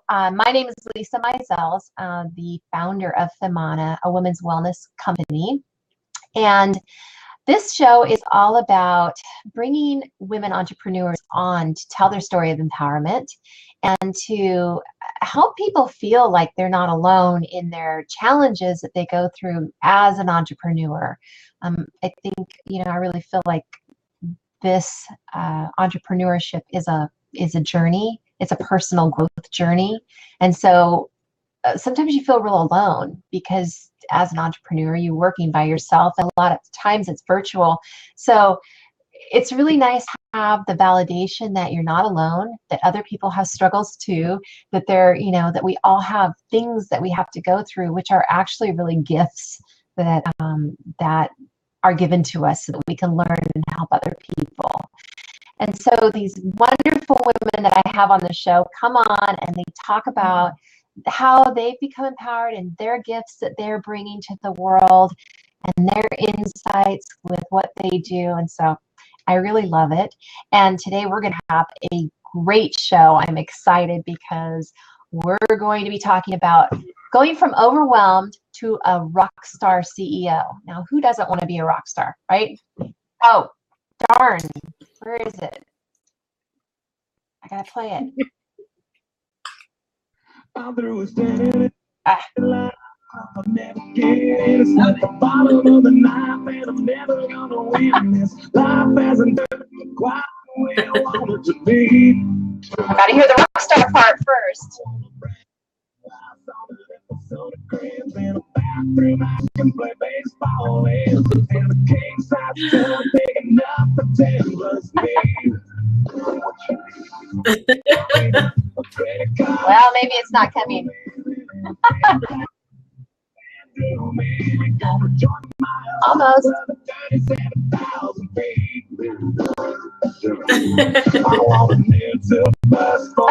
my name is Lisa Mizels, the founder of Femana, a women's wellness company. And this show is all about bringing women entrepreneurs on to tell their story of empowerment and to help people feel like they're not alone in their challenges that they go through as an entrepreneur. I think, I really feel like this entrepreneurship is a journey. It's a personal growth journey. And so sometimes you feel real alone because as an entrepreneur, you're working by yourself, and a lot of times it's virtual. So it's really nice to have the validation that you're not alone, that other people have struggles too, that that we all have things that we have to go through, which are actually really gifts that that are given to us so that we can learn and help other people. And so these wonderful women that I have on the show come on and they talk about how they've become empowered and their gifts that they're bringing to the world and their insights with what they do. And so I really love it. And today we're going to have a great show. I'm excited because we're going to be talking about going from overwhelmed to a rock star CEO. Now, who doesn't want to be a rock star, right? Oh, darn. Where is it? I got to play it. I'm through with standing I'll never get it. It's at the bottom of the knife, and I'm never gonna win this. Life hasn't turned quite the way I want it to be. I gotta hear the rock star part first. In a bathroom, I can play baseball and a king size tub big enough for 10 plus me. Well, maybe it's not coming. Almost.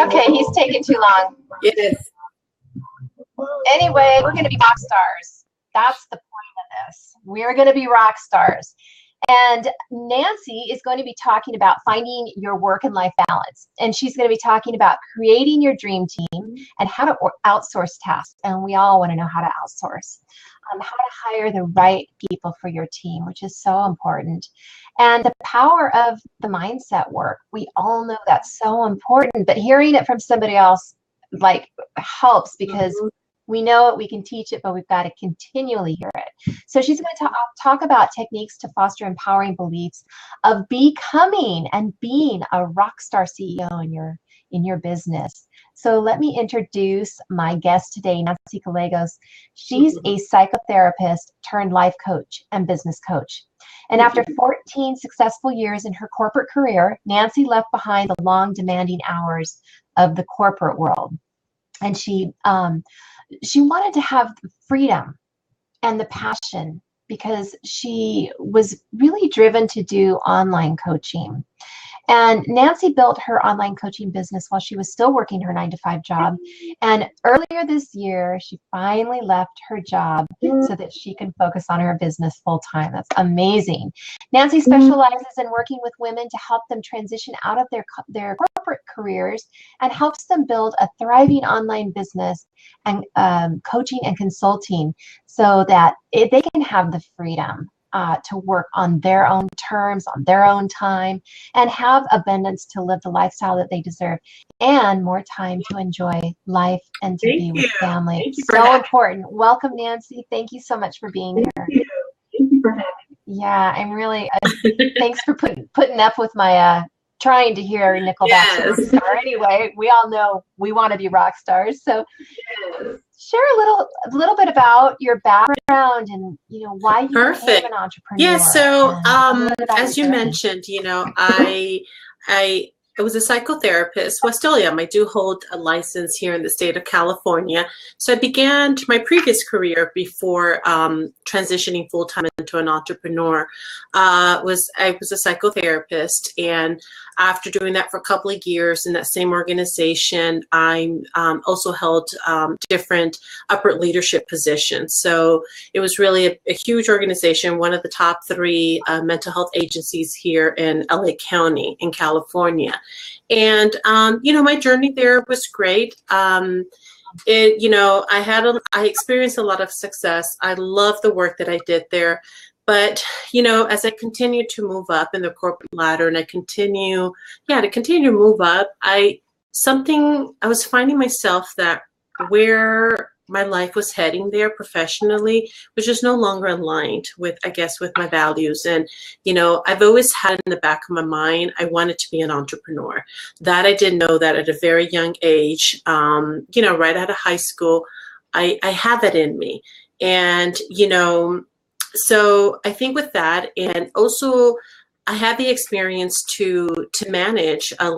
Okay, he's taking too long. Yes. Anyway, we're going to be rock stars. That's the point of this. We're going to be rock stars. And Nancy is going to be talking about finding your work and life balance. And she's going to be talking about creating your dream team and how to outsource tasks. And we all want to know how to outsource, how to hire the right people for your team, which is so important. And the power of the mindset work. We all know that's so important, but hearing it from somebody else helps because we know it, we can teach it, but we've got to continually hear it. So she's going to talk about techniques to foster empowering beliefs of becoming and being a rock star CEO in your business. So let me introduce my guest today, Nancy Gallegos. She's a psychotherapist turned life coach and business coach. And after 14 successful years in her corporate career, Nancy left behind the long, demanding hours of the corporate world. And she wanted to have the freedom and the passion because she was really driven to do online coaching. And Nancy built her online coaching business while she was still working her 9-to-5 job. And earlier this year, she finally left her job so that she can focus on her business full time. That's amazing. Nancy specializes in working with women to help them transition out of their corporate careers and helps them build a thriving online business and coaching and consulting so that they can have the freedom to work on their own terms, on their own time, and have abundance to live the lifestyle that they deserve, and more time to enjoy life and to be with family. So important. Welcome, Nancy. Thank you so much for being here. Thank you for having me. Yeah, I'm really, thanks for putting up with my trying to hear Nickelback's rock star. Anyway, we all know we want to be rock stars. So share a little bit about your background and why you became an entrepreneur. Yeah, so as you mentioned, I was a psychotherapist. Well, still am. I do hold a license here in the state of California. So I began my previous career before transitioning full-time into an entrepreneur. I was a psychotherapist, and after doing that for a couple of years in that same organization, I also held different upper leadership positions. So it was really a huge organization, one of the top 3 mental health agencies here in LA County in California. And, my journey there was great. I experienced a lot of success. I love the work that I did there. But, as I continued to move up in the corporate ladder and I continue to move up, I was finding myself that where my life was heading there professionally was just no longer aligned with, I guess, with my values. And, I've always had in the back of my mind, I wanted to be an entrepreneur. That I didn't know that at a very young age, right out of high school, I had that in me. And, so I think with that, and also I had the experience to manage a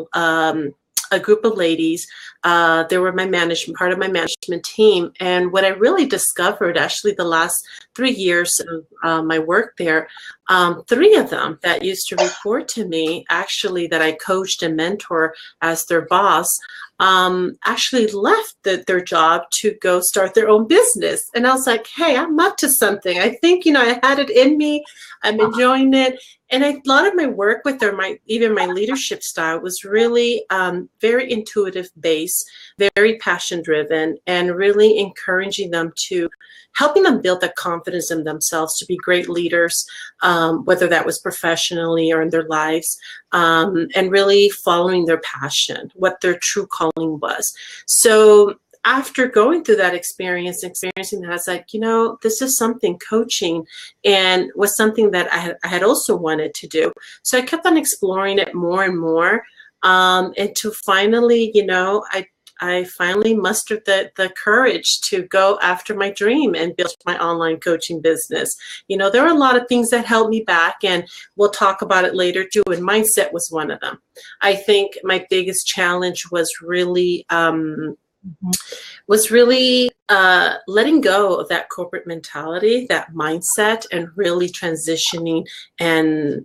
group of ladies. They were part of my management team. And what I really discovered, actually, the last 3 years of my work there, 3 of them that used to report to me, actually, that I coached and mentor as their boss, actually left their job to go start their own business. And I was like, hey, I'm up to something. I think, I had it in me. I'm enjoying it. And a lot of my work with her, even my leadership style, was really very intuitive based, very passion driven, and really encouraging them helping them build that confidence in themselves to be great leaders, whether that was professionally or in their lives, and really following their passion, what their true calling was. So after going through that experiencing that, I was like, this is something, coaching, and was something that I had also wanted to do. So I kept on exploring it more and more. And to finally, I finally mustered the courage to go after my dream and build my online coaching business. There were a lot of things that held me back, and we'll talk about it later too. And mindset was one of them. I think my biggest challenge was really, letting go of that corporate mentality, that mindset, and really transitioning and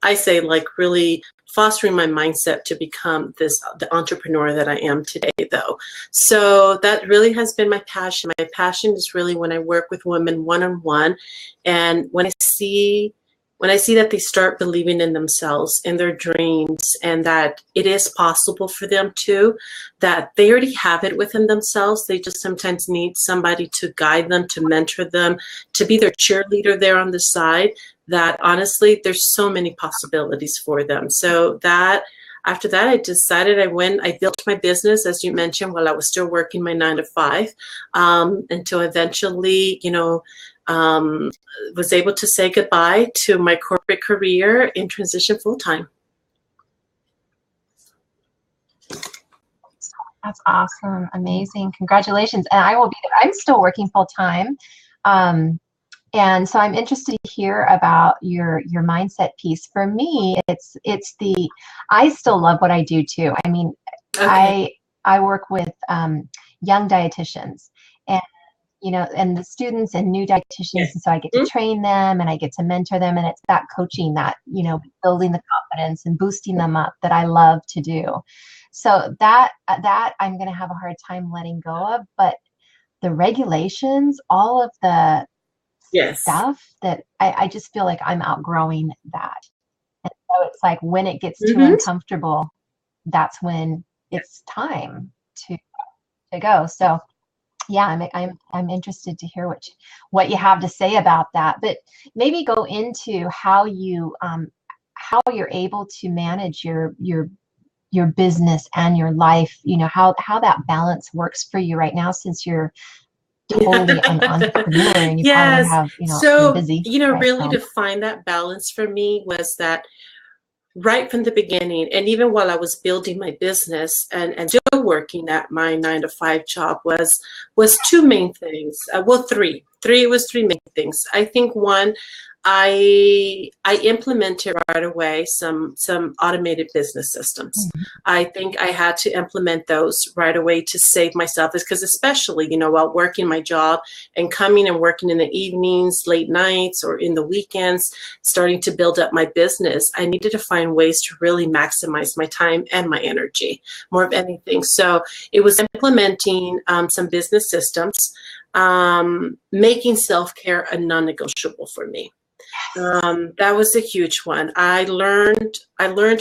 I say, like, really fostering my mindset to become the entrepreneur that I am today, though. So that really has been my passion. My passion is really when I work with women one-on-one, and when I see that they start believing in themselves, in their dreams, and that it is possible for them too, that they already have it within themselves. They just sometimes need somebody to guide them, to mentor them, to be their cheerleader there on the side, that honestly, there's so many possibilities for them. So after that, I decided I built my business, as you mentioned, while I was still working my 9 to 5, until eventually, was able to say goodbye to my corporate career and transition full-time. That's awesome. Amazing. Congratulations. And I will be there. I'm still working full-time. And so I'm interested to hear about your mindset piece. For me, I still love what I do too. I mean, okay. I work with young dietitians, and and the students and new dietitians, yes. And so I get to train them and I get to mentor them, and it's that coaching, that building the confidence and boosting them up, that I love to do. So that I'm going to have a hard time letting go of, but the regulations, all of the yes. stuff that I just feel like I'm outgrowing that. And so it's like when it gets too uncomfortable, that's when it's time to go. So yeah, I'm interested to hear what you have to say about that. But maybe go into how you're able to manage your business and your life, how that balance works for you right now, since you're totally an entrepreneur and you yes. probably have, so, busy. Really to find that balance for me was that right from the beginning, and even while I was building my business and still working at my 9 to 5 job, was 2 main things. Three. It was 3 main things. I think one, I implemented right away some automated business systems. Mm-hmm. I think I had to implement those right away to save myself, because especially, while working my job and coming and working in the evenings, late nights, or in the weekends, starting to build up my business, I needed to find ways to really maximize my time and my energy more of anything. So it was implementing some business systems, making self-care a non-negotiable for me. That was a huge one. I learned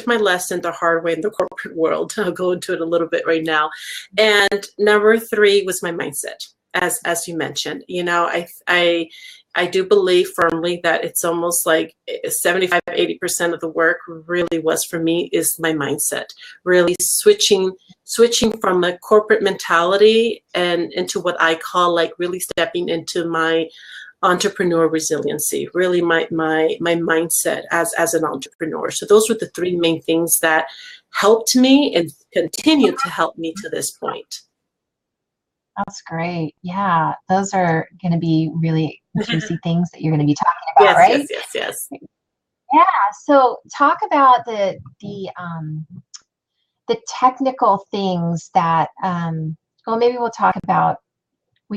my lesson the hard way in the corporate world. I'll go into it a little bit right now. And number 3 was my mindset, as you mentioned. You know, I do believe firmly that it's almost like 75-80% of the work really was for me is my mindset. Really switching from a corporate mentality and into what I call like really stepping into my entrepreneur resiliency, really my mindset as an entrepreneur. So those were the 3 main things that helped me and continue to help me to this point. That's great. Yeah, those are going to be really juicy things that you're going to be talking about, yes, right? Yes. Yeah. So talk about the technical things that well, maybe we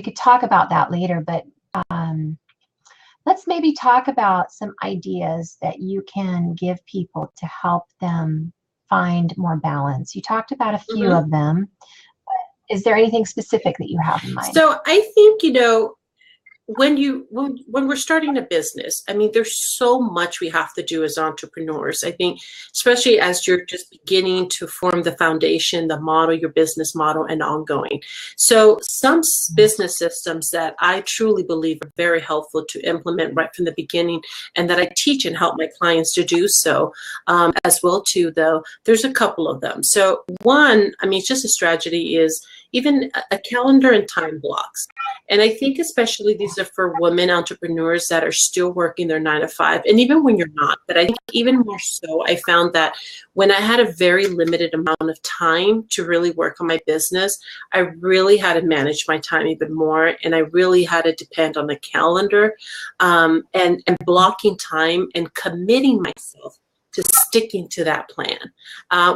could talk about that later, but let's maybe talk about some ideas that you can give people to help them find more balance. You talked about a few of them. Is there anything specific that you have in mind? So I think, you know, when we're starting a business, I mean, there's so much we have to do as entrepreneurs. I think, especially as you're just beginning to form the foundation, the model, your business model, and ongoing. So some business systems that I truly believe are very helpful to implement right from the beginning, and that I teach and help my clients to do so as well too, though, there's a couple of them. So one, I mean, it's just a strategy is even a calendar and time blocks. And I think especially these are for women entrepreneurs that are still working their 9 to 5, and even when you're not. But I think even more so, I found that when I had a very limited amount of time to really work on my business, I really had to manage my time even more. And I really had to depend on the calendar and blocking time and committing myself to sticking to that plan,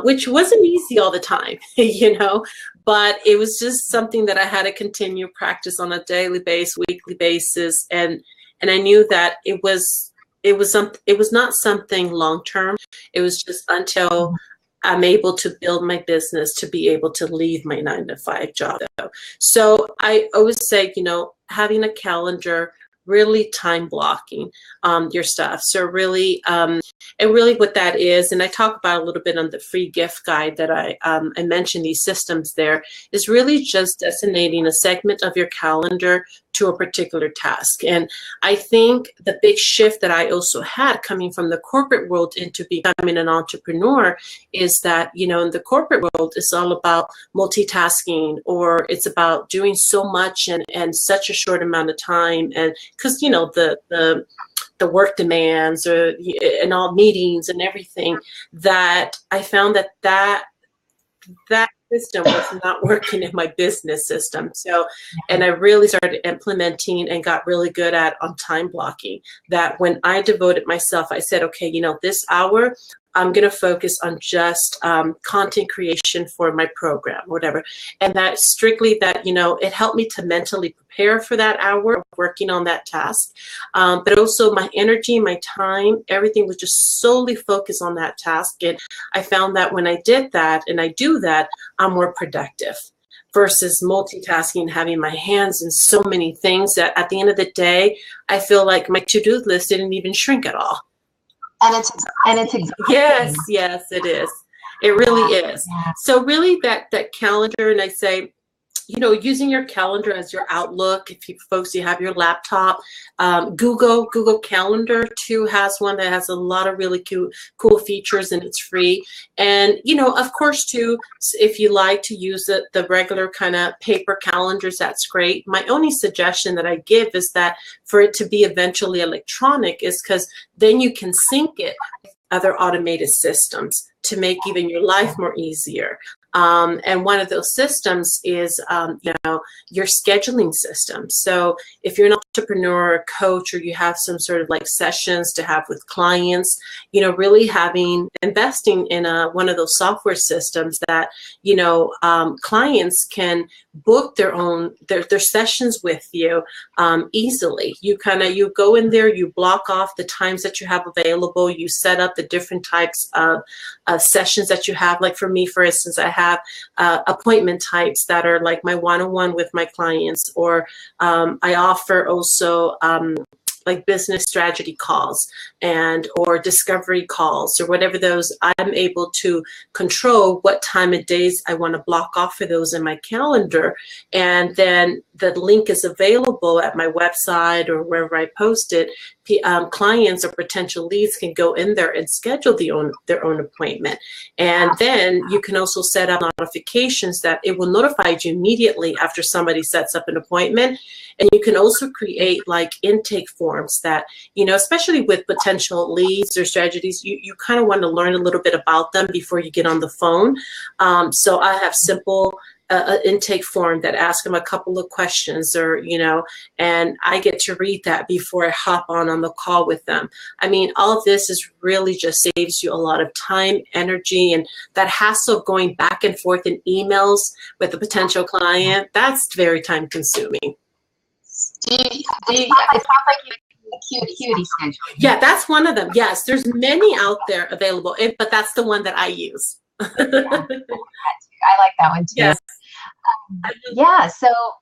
which wasn't easy all the time, you know, but it was just something that I had to continue practice on a daily basis, weekly basis. And I knew that it was not something long-term. It was just until I'm able to build my business to be able to leave my 9 to 5 job. So I always say, you know, having a calendar, really time blocking your stuff. So really, and really what that is, and I talk about a little bit on the free gift guide that I mentioned these systems there, is really just designating a segment of your calendar to a particular task. And I think the big shift that I also had coming from the corporate world into becoming an entrepreneur is that, you know, in the corporate world, it's all about multitasking, or it's about doing so much and such a short amount of time. And because, you know, the work demands and all meetings and everything, that I found that system was not working in my business system. So, and I really started implementing and got really good at on time blocking, that when I devoted myself, I said, okay, you know, this hour, I'm going to focus on just content creation for my program, whatever. And that strictly that, you know, it helped me to mentally prepare for that hour of working on that task. But also my energy, my time, everything was just solely focused on that task. And I found that when I did that and I do that, I'm more productive versus multitasking, having my hands in so many things that at the end of the day, I feel like my to-do list didn't even shrink at all. And it's exhausting. Yes, it is. It really is. Yeah. So really that calendar, and I say, you know, using your calendar as your Outlook. If you folks, you have your laptop, Google Calendar too has one that has a lot of really cool features, and it's free. And, you know, of course too, if you like to use the regular kind of paper calendars, that's great. My only suggestion that I give is that for it to be eventually electronic is because then you can sync it with other automated systems to make even your life more easier. And one of those systems is, you know, your scheduling system. So if you're an entrepreneur or coach, or you have some sort of like sessions to have with clients, you know, really investing in one of those software systems that, you know, clients can book their sessions with you easily. You go in there, you block off the times that you have available, you set up the different types of sessions that you have. Like for me, for instance, I have appointment types that are like my one-on-one with my clients, or I offer also like business strategy calls and or discovery calls or whatever those, I'm able to control what time of days I want to block off for those in my calendar. And then the link is available at my website or wherever I post it. Clients or potential leads can go in there and schedule their own appointment. And then you can also set up notifications that it will notify you immediately after somebody sets up an appointment. And you can also create like intake forms that, you know, especially with potential leads or strategies, you kind of want to learn a little bit about them before you get on the phone. So I have simple intake form that asks them a couple of questions, or, you know, and I get to read that before I hop on the call with them. I mean, all of this is really just saves you a lot of time, energy, and that hassle of going back and forth in emails with a potential client. That's very time consuming. It sounds like you have a cutie schedule. Yeah, that's one of them. Yes, there's many out there available, but that's the one that I use. Yeah, I like that one too. Yes. Yeah,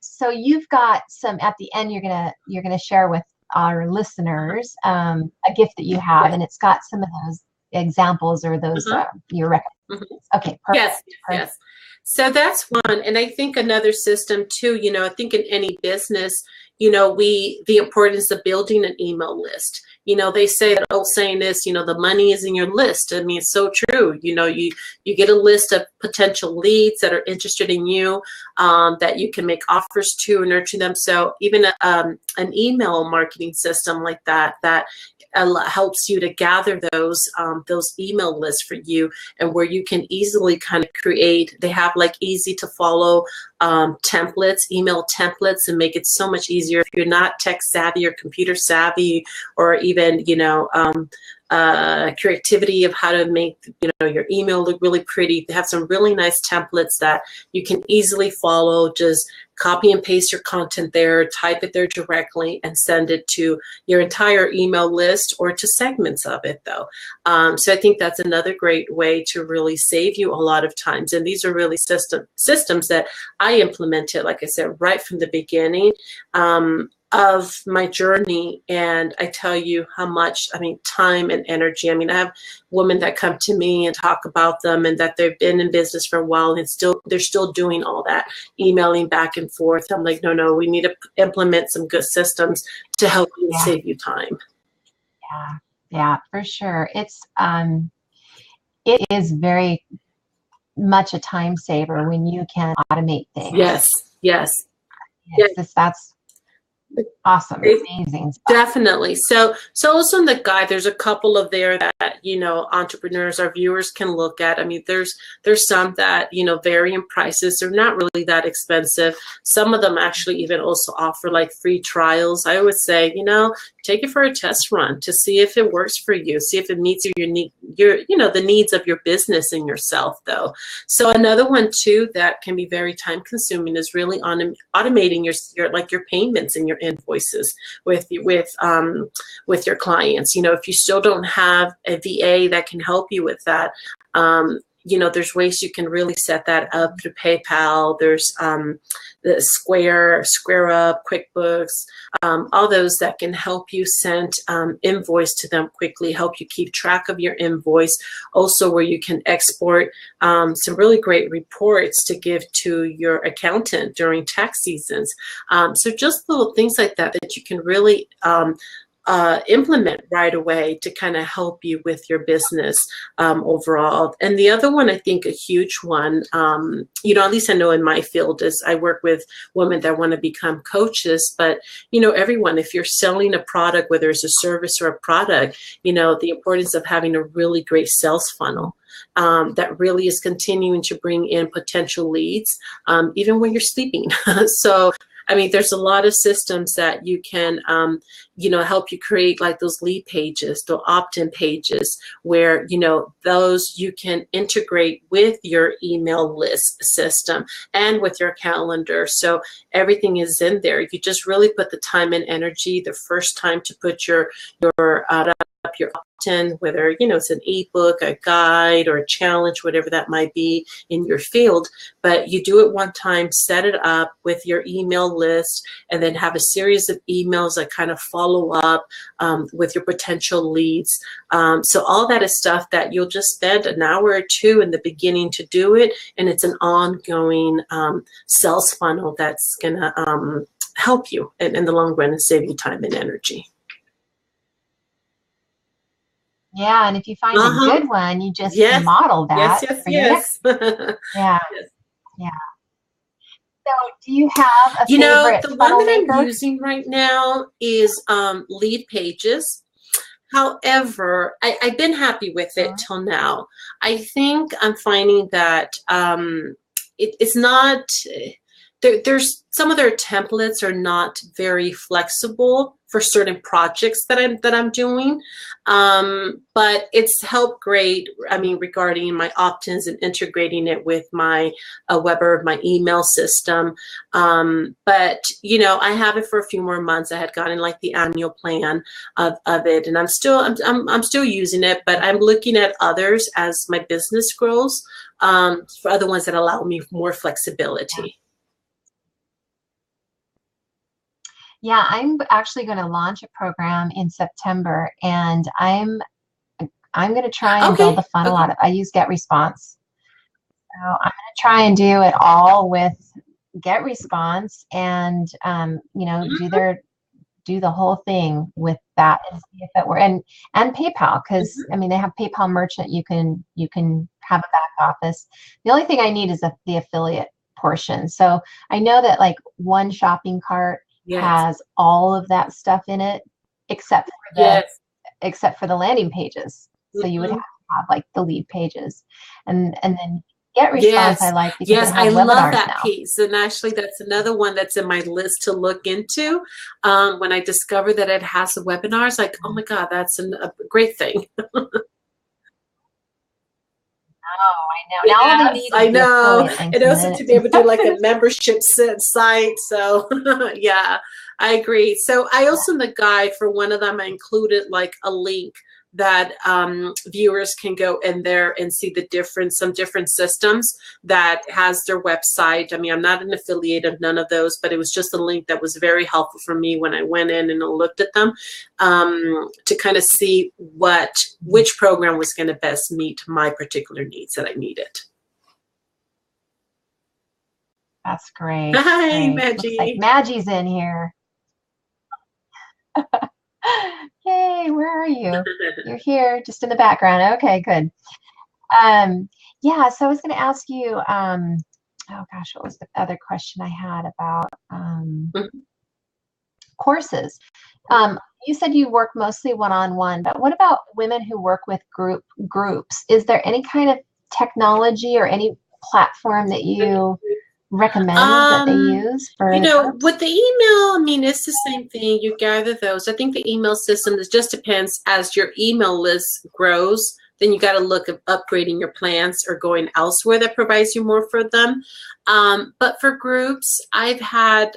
so you've got some at the end. You're gonna share with our listeners a gift that you have, Yes. and it's got some of those examples or those your recommendations. Okay, perfect. Yes, yes. So that's one. And I think another system too, you know, I think in any business, you know, the importance of building an email list. You know, they say that old saying is, you know, the money is in your list. I mean, it's so true. You know, you get a list of potential leads that are interested in you, that you can make offers to and nurture them. So even an email marketing system like that helps you to gather those email lists for you, and where you can easily kind of create. They have like easy to follow templates, email templates, and make it so much easier if you're not tech savvy or computer savvy, or even, you know, creativity of how to make, you know, your email look really pretty. They have some really nice templates that you can easily follow. Just copy and paste your content there, type it there directly, and send it to your entire email list or to segments of it, though. So I think that's another great way to really save you a lot of times. And these are really systems that I implemented, like I said, right from the beginning of my journey. And I tell you how much, I mean, time and energy. I mean, I have women that come to me and talk about them, and that they've been in business for a while, and they're still doing all that, emailing back and forth. I'm like, no, we need to implement some good systems to help you save you time. Yeah, for sure. It is very much a time saver when you can automate things. Yes. That's awesome. Amazing stuff. Definitely. So also in the guide, there's a couple of there that, you know, entrepreneurs, our viewers can look at. I mean, there's some that, you know, vary in prices. They're not really that expensive. Some of them actually even also offer like free trials. I always say, you know, take it for a test run to see if it works for you, see if it meets your you know, the needs of your business and yourself, though. So another one too that can be very time consuming is really automating your payments and your invoices with your clients. You know, if you still don't have a VA that can help you with that, you know, there's ways you can really set that up through PayPal. There's the SquareUp, QuickBooks, all those that can help you send invoice to them quickly, help you keep track of your invoice. Also, where you can export some really great reports to give to your accountant during tax seasons. So just little things like that you can really implement right away to kind of help you with your business overall. And the other one, I think a huge one, you know, at least I know in my field, is I work with women that want to become coaches. But, you know, everyone, if you're selling a product, whether it's a service or a product, you know, the importance of having a really great sales funnel that really is continuing to bring in potential leads, even when you're sleeping. So I mean, there's a lot of systems that you can, you know, help you create like those lead pages, the opt-in pages, where, you know, those you can integrate with your email list system and with your calendar. So everything is in there. You just really put the time and energy the first time to put your up your opt-in, whether, you know, it's an ebook, a guide, or a challenge, whatever that might be in your field. But you do it one time, set it up with your email list, and then have a series of emails that kind of follow up with your potential leads. So all that is stuff that you'll just spend an hour or two in the beginning to do it, and it's an ongoing sales funnel that's gonna help you in the long run and save you time and energy. Yeah, and if you find a good one, you just model that. Yes. Yeah, Yes. yeah. So do you have a favorite the funnel one that maker? I'm using right now is Lead Pages. However, I've been happy with it till now. I think I'm finding that it's not, there's some of their templates are not very flexible for certain projects that I'm doing. But it's helped great, I mean, regarding my opt-ins and integrating it with my Weber, my email system. But, you know, I have it for a few more months. I had gotten like the annual plan of it, and I'm still using it, but I'm looking at others as my business grows, for other ones that allow me more flexibility. Yeah, I'm actually going to launch a program in September, and I'm going to try and build the funnel out of. I use GetResponse, so I'm going to try and do it all with GetResponse, and you know, do the whole thing with that, and see if it were and PayPal, because I mean they have PayPal Merchant. You can have a back office. The only thing I need is the affiliate portion. So I know that like one shopping cart has all of that stuff in it, except for the landing pages. So you would have to have like the lead pages, and then GetResponse I like because it has I love webinars that now. piece, and actually that's another one that's in my list to look into. When I discovered that it has the webinars, like, oh my God, that's a great thing. Oh, I know. Now all they need is the affiliate link, and also to be able to do like a membership site. So yeah, I agree. So I also in the guide for one of them, I included like a link that viewers can go in there and see some different systems that has their website. I mean, I'm not an affiliate of none of those, but it was just a link that was very helpful for me when I went in and looked at them, to kind of see which program was going to best meet my particular needs that I needed. That's great. Hi, Maggie. Looks like Maggie's in here. Yay, where are you? You're here, just in the background. Okay, good. Yeah, so I was going to ask you, oh gosh, what was the other question I had about courses? You said you work mostly one-on-one, but what about women who work with groups? Is there any kind of technology or any platform that you recommend that they use for groups? With the email, I mean, it's the same thing. You gather those. I think the email system, it just depends. As your email list grows, then you got to look at upgrading your plans or going elsewhere that provides you more for them. But for groups, I've had,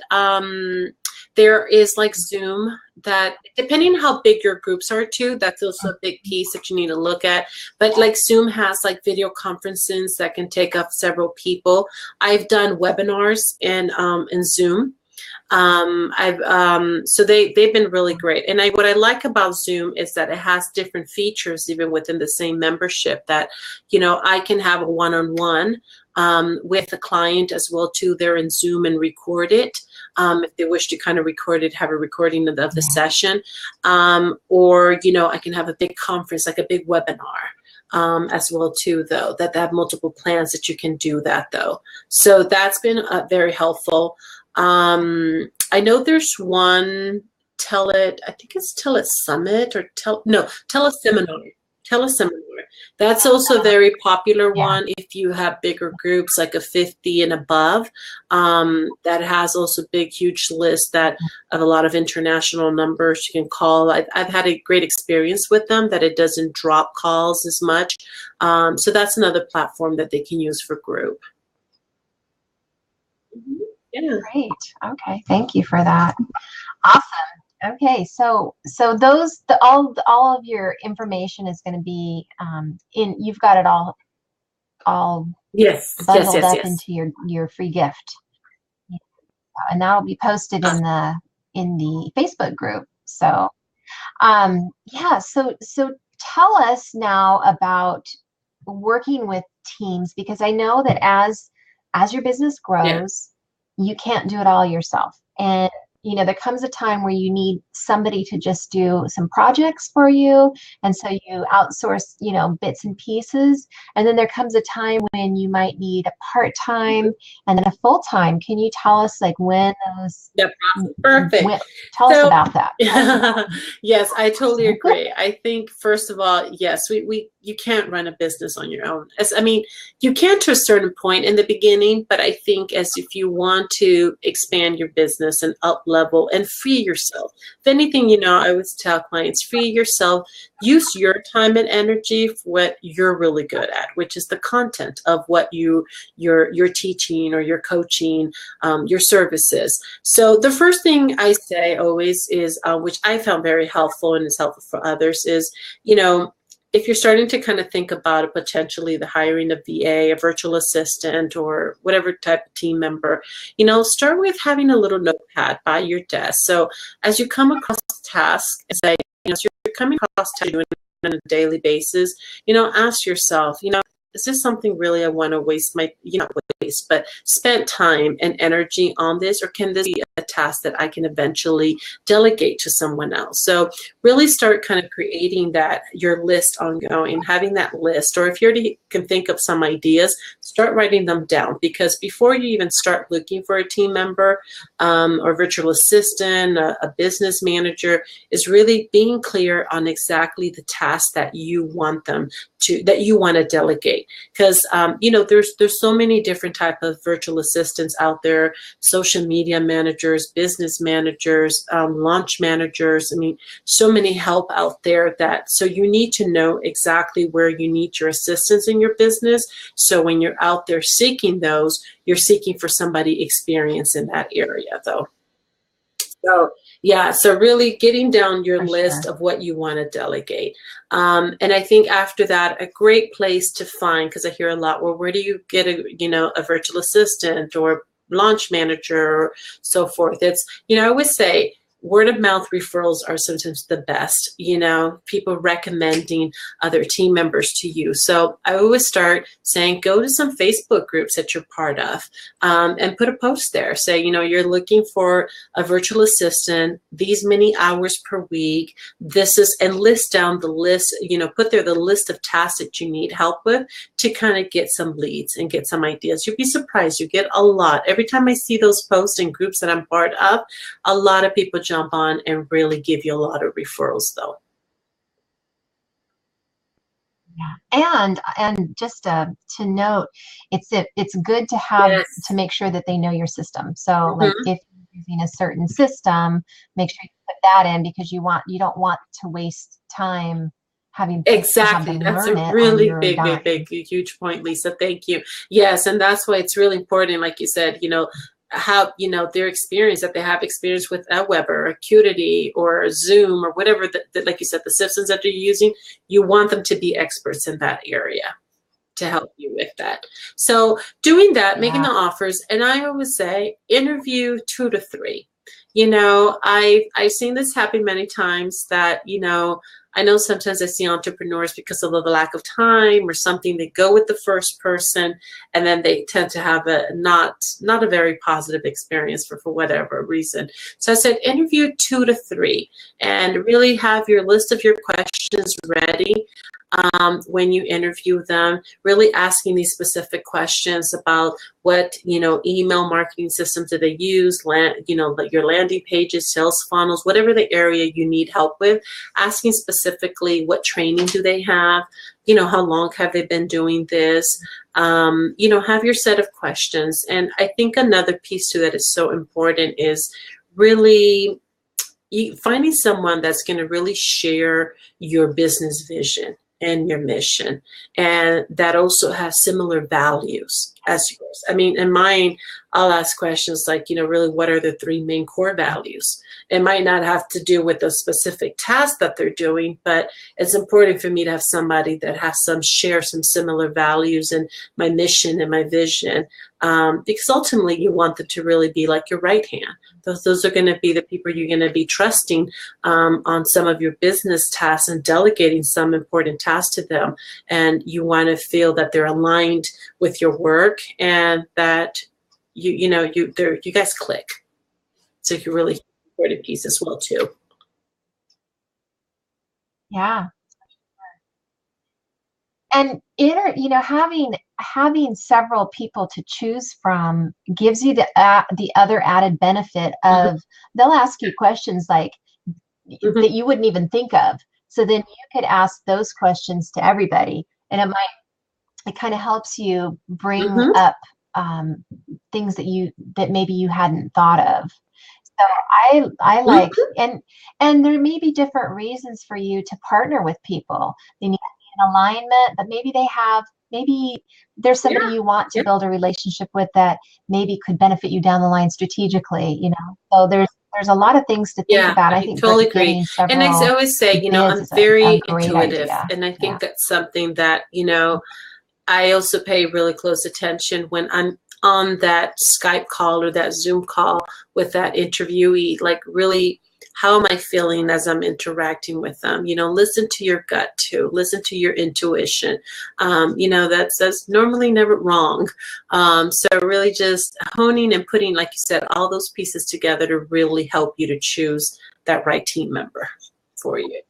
there is like Zoom that, depending on how big your groups are too, that's also a big piece that you need to look at. But like Zoom has like video conferences that can take up several people. I've done webinars in Zoom. So they've been really great. And what I like about Zoom is that it has different features even within the same membership that, you know, I can have a one-on-one with a client as well too. They're in Zoom and record it. If they wish to kind of record it, have a recording of the session. Or, you know, I can have a big conference, like a big webinar. As well too, though, that they have multiple plans that you can do that though. So that's been very helpful. I know there's one I think it's Telesummit or Teleseminar. That's also a very popular one if you have bigger groups, like a 50 and above. That has also big, huge list of a lot of international numbers you can call. I've had a great experience with them, that it doesn't drop calls as much. So that's another platform that they can use for group. Yeah. Great. Okay. Thank you for that. Awesome. Okay, so all of your information is going to be in. You've got it all Yes, yes, bundled yes, up yes. into your free gift, and that'll be posted in the Facebook group. So yeah, so tell us now about working with teams, because I know that as your business Yeah. grows, you can't do it all yourself. And there comes a time where you need somebody to just do some projects for you, and so you outsource, bits and pieces. And then there comes a time when you might need a part-time and then a full-time. Can you tell us like when those Yep. Perfect. when tell us So, about that? yes, I totally agree. I think first of all, yes, we you can't run a business on your own. I mean, you can to a certain point in the beginning, but I think as if you want to expand your business and up level and free yourself, if anything, I always tell clients, free yourself, use your time and energy for what you're really good at, which is the content of what you're teaching or you're coaching, your services. So the first thing I say always is, which I found very helpful and is helpful for others, is, if you're starting to kind of think about potentially the hiring of VA, a virtual assistant, or whatever type of team member, start with having a little notepad by your desk. So as you come across tasks, so you're coming across tasks you're doing on a daily basis, ask yourself, is this something really I want to waste not waste, but spend time and energy on this, or can this be a task that I can eventually delegate to someone else? So really start kind of creating your list ongoing, having that list, or if you already can think of some ideas, start writing them down, because before you even start looking for a team member, or virtual assistant, a business manager, is really being clear on exactly the tasks that you want to delegate. Because there's so many different type of virtual assistants out there: social media managers, business managers, launch managers. I mean, so many help out there so you need to know exactly where you need your assistance in your business. So when you're out there seeking those, you're seeking for somebody experienced in that area, though. So yeah, so really getting down your For list sure. of what you want to delegate. And I think after that, a great place to find, because I hear a lot, well, where do you get a virtual assistant or launch manager or so forth? It's, I always say, word of mouth referrals are sometimes the best, people recommending other team members to you. So I always start saying, go to some Facebook groups that you're part of, and put a post there. Say, you're looking for a virtual assistant, these many hours per week. And list down the list, put there the list of tasks that you need help with, to kind of get some leads and get some ideas. You'd be surprised. You get a lot. Every time I see those posts in groups that I'm part of, a lot of people jump on and really give you a lot of referrals, though. Yeah. And just to note, it's good to Yes. make sure that they know your system. So Mm-hmm. like if you're using a certain system, make sure you put that in, because you don't want to waste time having to have Exactly. them That's a learn it on really your big, dime. huge point, Lisa. Thank you. Yes, and that's why it's really important, like you said, how their experience, that they have experience with a Weber, Acuity, or Zoom, or whatever that, like you said, the systems that they're using. You want them to be experts in that area to help you with that. So doing that, making Yeah. the offers, and I always say interview 2 to 3. I've seen this happen many times that, I know sometimes I see entrepreneurs, because of the lack of time or something, they go with the first person, and then they tend to have a not a very positive experience for whatever reason. So I said interview 2 to 3, and really have your list of your questions ready. When you interview them, really asking these specific questions about what, email marketing systems do they use, your landing pages, sales funnels, whatever the area you need help with, asking specifically what training do they have, how long have they been doing this, have your set of questions. And I think another piece to that is so important is really finding someone that's going to really share your business vision and your mission, and that also has similar values. as yours. I mean, in mine, I'll ask questions like, really, what are the 3 main core values? It might not have to do with a specific task that they're doing, but it's important for me to have somebody that has share some similar values and my mission and my vision. Because ultimately you want them to really be like your right hand. Those are going to be the people you're going to be trusting on some of your business tasks and delegating some important tasks to them. And you want to feel that they're aligned with your work and that you guys click. So you really important piece as well too. Yeah. And having several people to choose from gives you the other added benefit of they'll ask you questions like that you wouldn't even think of. So then you could ask those questions to everybody, and it kind of helps you bring up things that maybe you hadn't thought of. So I like, and there may be different reasons for you to partner with people. They need an alignment, but maybe there's somebody you want to build a relationship with that maybe could benefit you down the line strategically, So there's a lot of things to think about. I think totally agree. And I always say, I'm very intuitive, and I think that's something that, I also pay really close attention when I'm on that Skype call or that Zoom call with that interviewee, like really, how am I feeling as I'm interacting with them? Listen to your gut too. Listen to your intuition. That's normally never wrong. So really just honing and putting, like you said, all those pieces together to really help you to choose that right team member for you.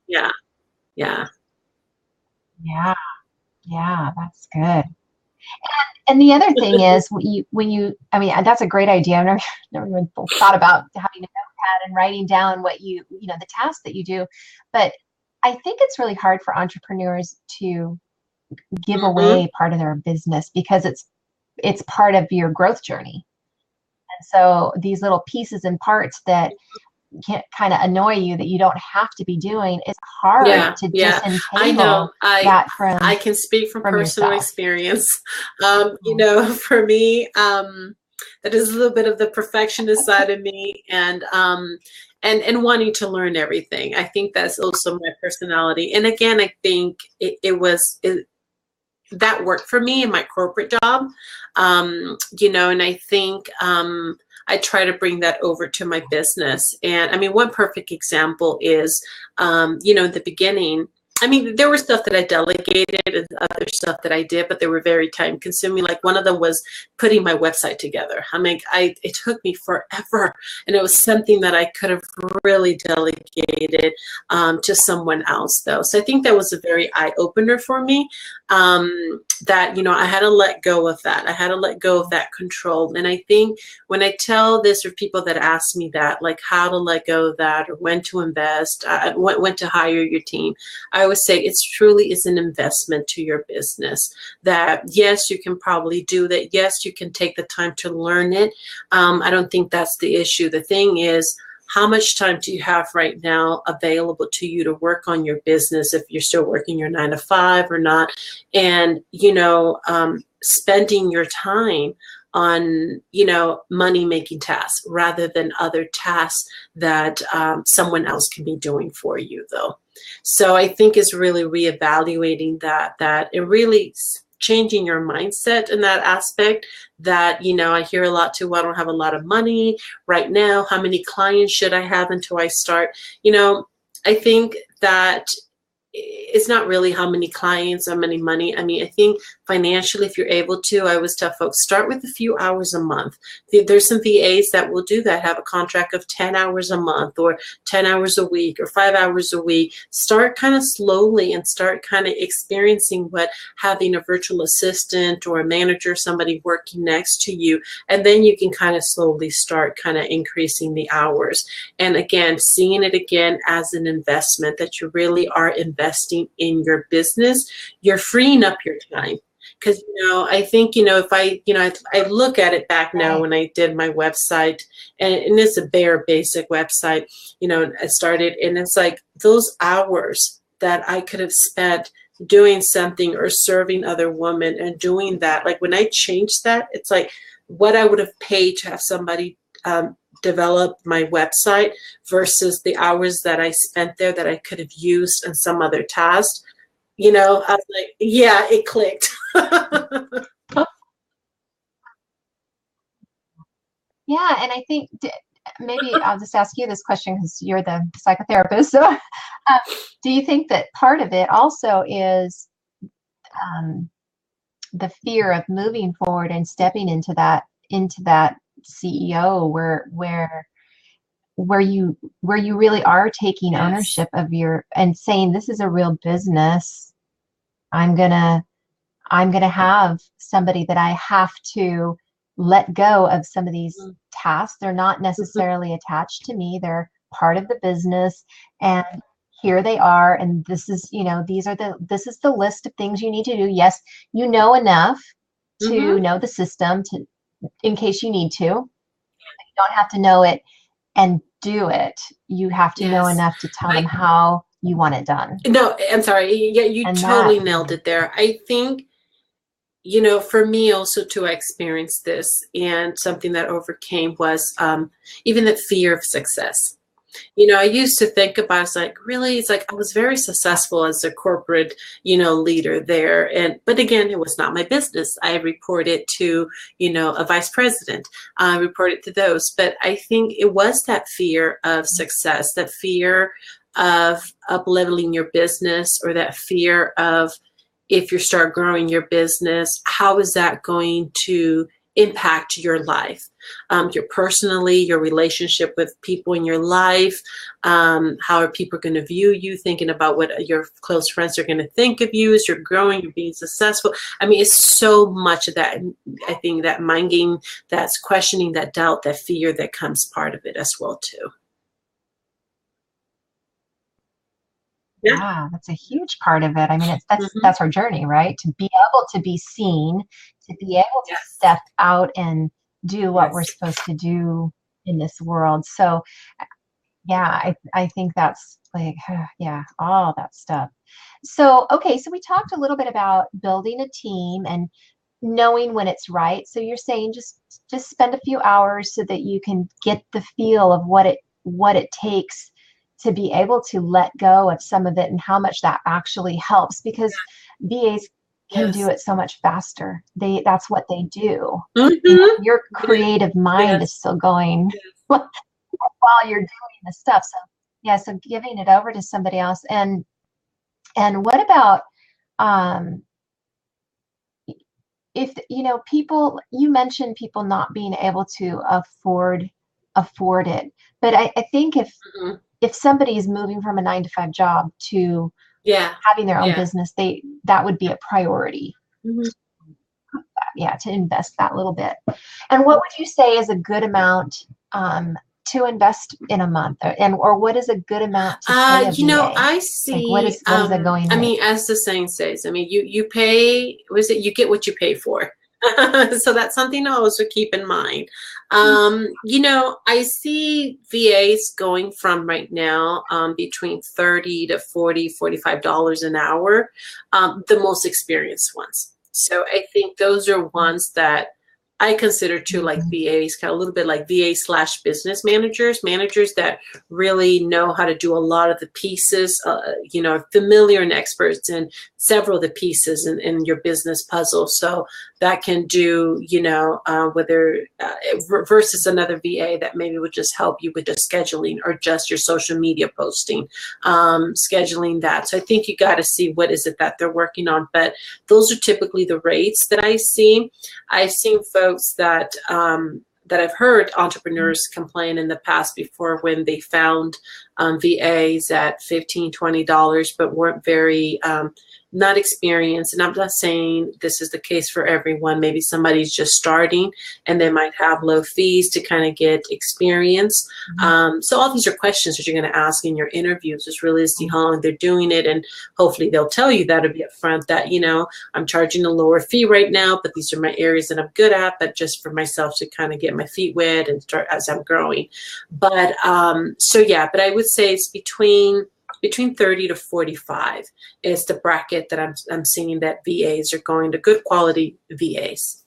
Yeah. Yeah. Yeah. Yeah, that's good. And the other thing is that's a great idea. I've never even thought about having a notepad and writing down what the tasks that you do. But I think it's really hard for entrepreneurs to give away part of their business because it's part of your growth journey. And so these little pieces and parts that can kind of annoy you that you don't have to be doing, it's hard to disentangle I know. that from I can speak from personal experience. For me, that is a little bit of the perfectionist side of me, and wanting to learn everything. I think that's also my personality. And again, I think that worked for me in my corporate job, and I think I try to bring that over to my business. And I mean, one perfect example is, in the beginning, I mean, there were stuff that I delegated and other stuff that I did, but they were very time consuming. Like one of them was putting my website together. I mean, it took me forever, and it was something that I could have really delegated to someone else though. So I think that was a very eye opener for me, that, I had to let go of that. I had to let go of that control. And I think when I tell this, or people that ask me that, like how to let go of that, or when to invest, when to hire your team, I always say it's truly is an investment to your business. That yes, you can probably do that. Yes, you can take the time to learn it. I don't think that's the issue. The thing is, how much time do you have right now available to you to work on your business if you're still working your 9 to 5 or not? And, spending your time on, money making tasks rather than other tasks that someone else can be doing for you though. So I think it's really reevaluating that it really changing your mindset in that aspect. That, I hear a lot too, well, I don't have a lot of money right now. How many clients should I have until I start? I think that it's not really how many clients or many money. I mean, I think financially, if you're able to, I always tell folks, start with a few hours a month. There's some VAs that will do that, have a contract of 10 hours a month or 10 hours a week or 5 hours a week. Start kind of slowly and start kind of experiencing what having a virtual assistant or a manager, somebody working next to you. And then you can kind of slowly start kind of increasing the hours. And again, seeing it again as an investment, that you really are investing in your business. You're freeing up your time. Because, I think, if I look at it back now when I did my website, and it's a bare basic website, I started, and it's like those hours that I could have spent doing something or serving other women and doing that. Like when I changed that, it's like what I would have paid to have somebody develop my website versus the hours that I spent there that I could have used in some other task. You know, I was like, yeah, it clicked. Yeah, and I think maybe I'll just ask you this question because you're the psychotherapist. So, do you think that part of it also is um, the fear of moving forward and stepping into that CEO where you really are taking Yes. ownership of your and saying this is a real business. I'm gonna I'm going to have somebody that I have to let go of some of these tasks. They're not necessarily attached to me. They're part of the business. And here they are. And this is, this is the list of things you need to do. Yes, you know enough to know the system to, in case you need to. You don't have to know it and do it. You have to know Yes. enough to tell them how you want it done. No, I'm sorry. Yeah, you And totally that, nailed it there. I think, for me also too, I experienced this, and something that overcame was even the fear of success. I used to think about it's like, really, it's like I was very successful as a corporate, leader there. But again, it was not my business. I reported to, a vice president. I reported to those. But I think it was that fear of success, that fear of up leveling your business, or that fear of, if you start growing your business, how is that going to impact your life, your personally, your relationship with people in your life, how are people going to view you, thinking about what your close friends are going to think of you as you're growing, you're being successful. I mean, it's so much of that. I think that mind game, that's questioning, that doubt, that fear, that comes part of it as well too. Yeah. yeah, that's a huge part of it. I mean, Mm-hmm. that's our journey, right? To be able to be seen, to be able to Yes. step out and do what we're Yes. supposed to do in this world. So, yeah, I think that's like, yeah, all that stuff. So, okay, so we talked a little bit about building a team and knowing when it's right. So you're saying just spend a few hours so that you can get the feel of what it takes to be able to let go of some of it and how much that actually helps because VAs can do Yes. it so much faster. That's what they do. Mm-hmm. Your creative mind Yes. is still going Yes. while you're doing the stuff. So yeah, so giving it over to somebody else. And what about um if people, you mentioned people not being able to afford it, but I think Mm-hmm. if somebody is moving from a 9 to 5 job to Yeah. having their own Yeah. business, that would be a priority. Mm-hmm. Yeah, to invest that little bit. And what would you say is a good amount to invest in a month, or what is a good amount to pay a VA? I Like see, what is a going I rate? mean, as the saying says, I mean, you pay, what is it? You get what you pay for. So that's something to also keep in mind. I see VAs going from right now between 30 to 40, $45 an hour, the most experienced ones. So I think those are ones that I consider too, like VAs, kind of a little bit like VA/business managers that really know how to do a lot of the pieces, familiar and experts in several of the pieces in your business puzzle. So that can do, versus another VA that maybe would just help you with just scheduling or just your social media posting, scheduling that. So I think you got to see what is it that they're working on. But those are typically the rates that I see. I've seen folks that I've heard entrepreneurs complain in the past before when they found VAs at $15, $20, but weren't very not experienced. And I'm not saying this is the case for everyone. Maybe somebody's just starting and they might have low fees to kind of get experience. So all these are questions that you're going to ask in your interviews, is really to see how long they're doing it. And hopefully they'll tell you that'll be upfront that, I'm charging a lower fee right now, but these are my areas that I'm good at, but just for myself to kind of get my feet wet and start as I'm growing. But but I would say it's between between 30 to 45 is the bracket that I'm seeing that VAs are going to, good quality VAs.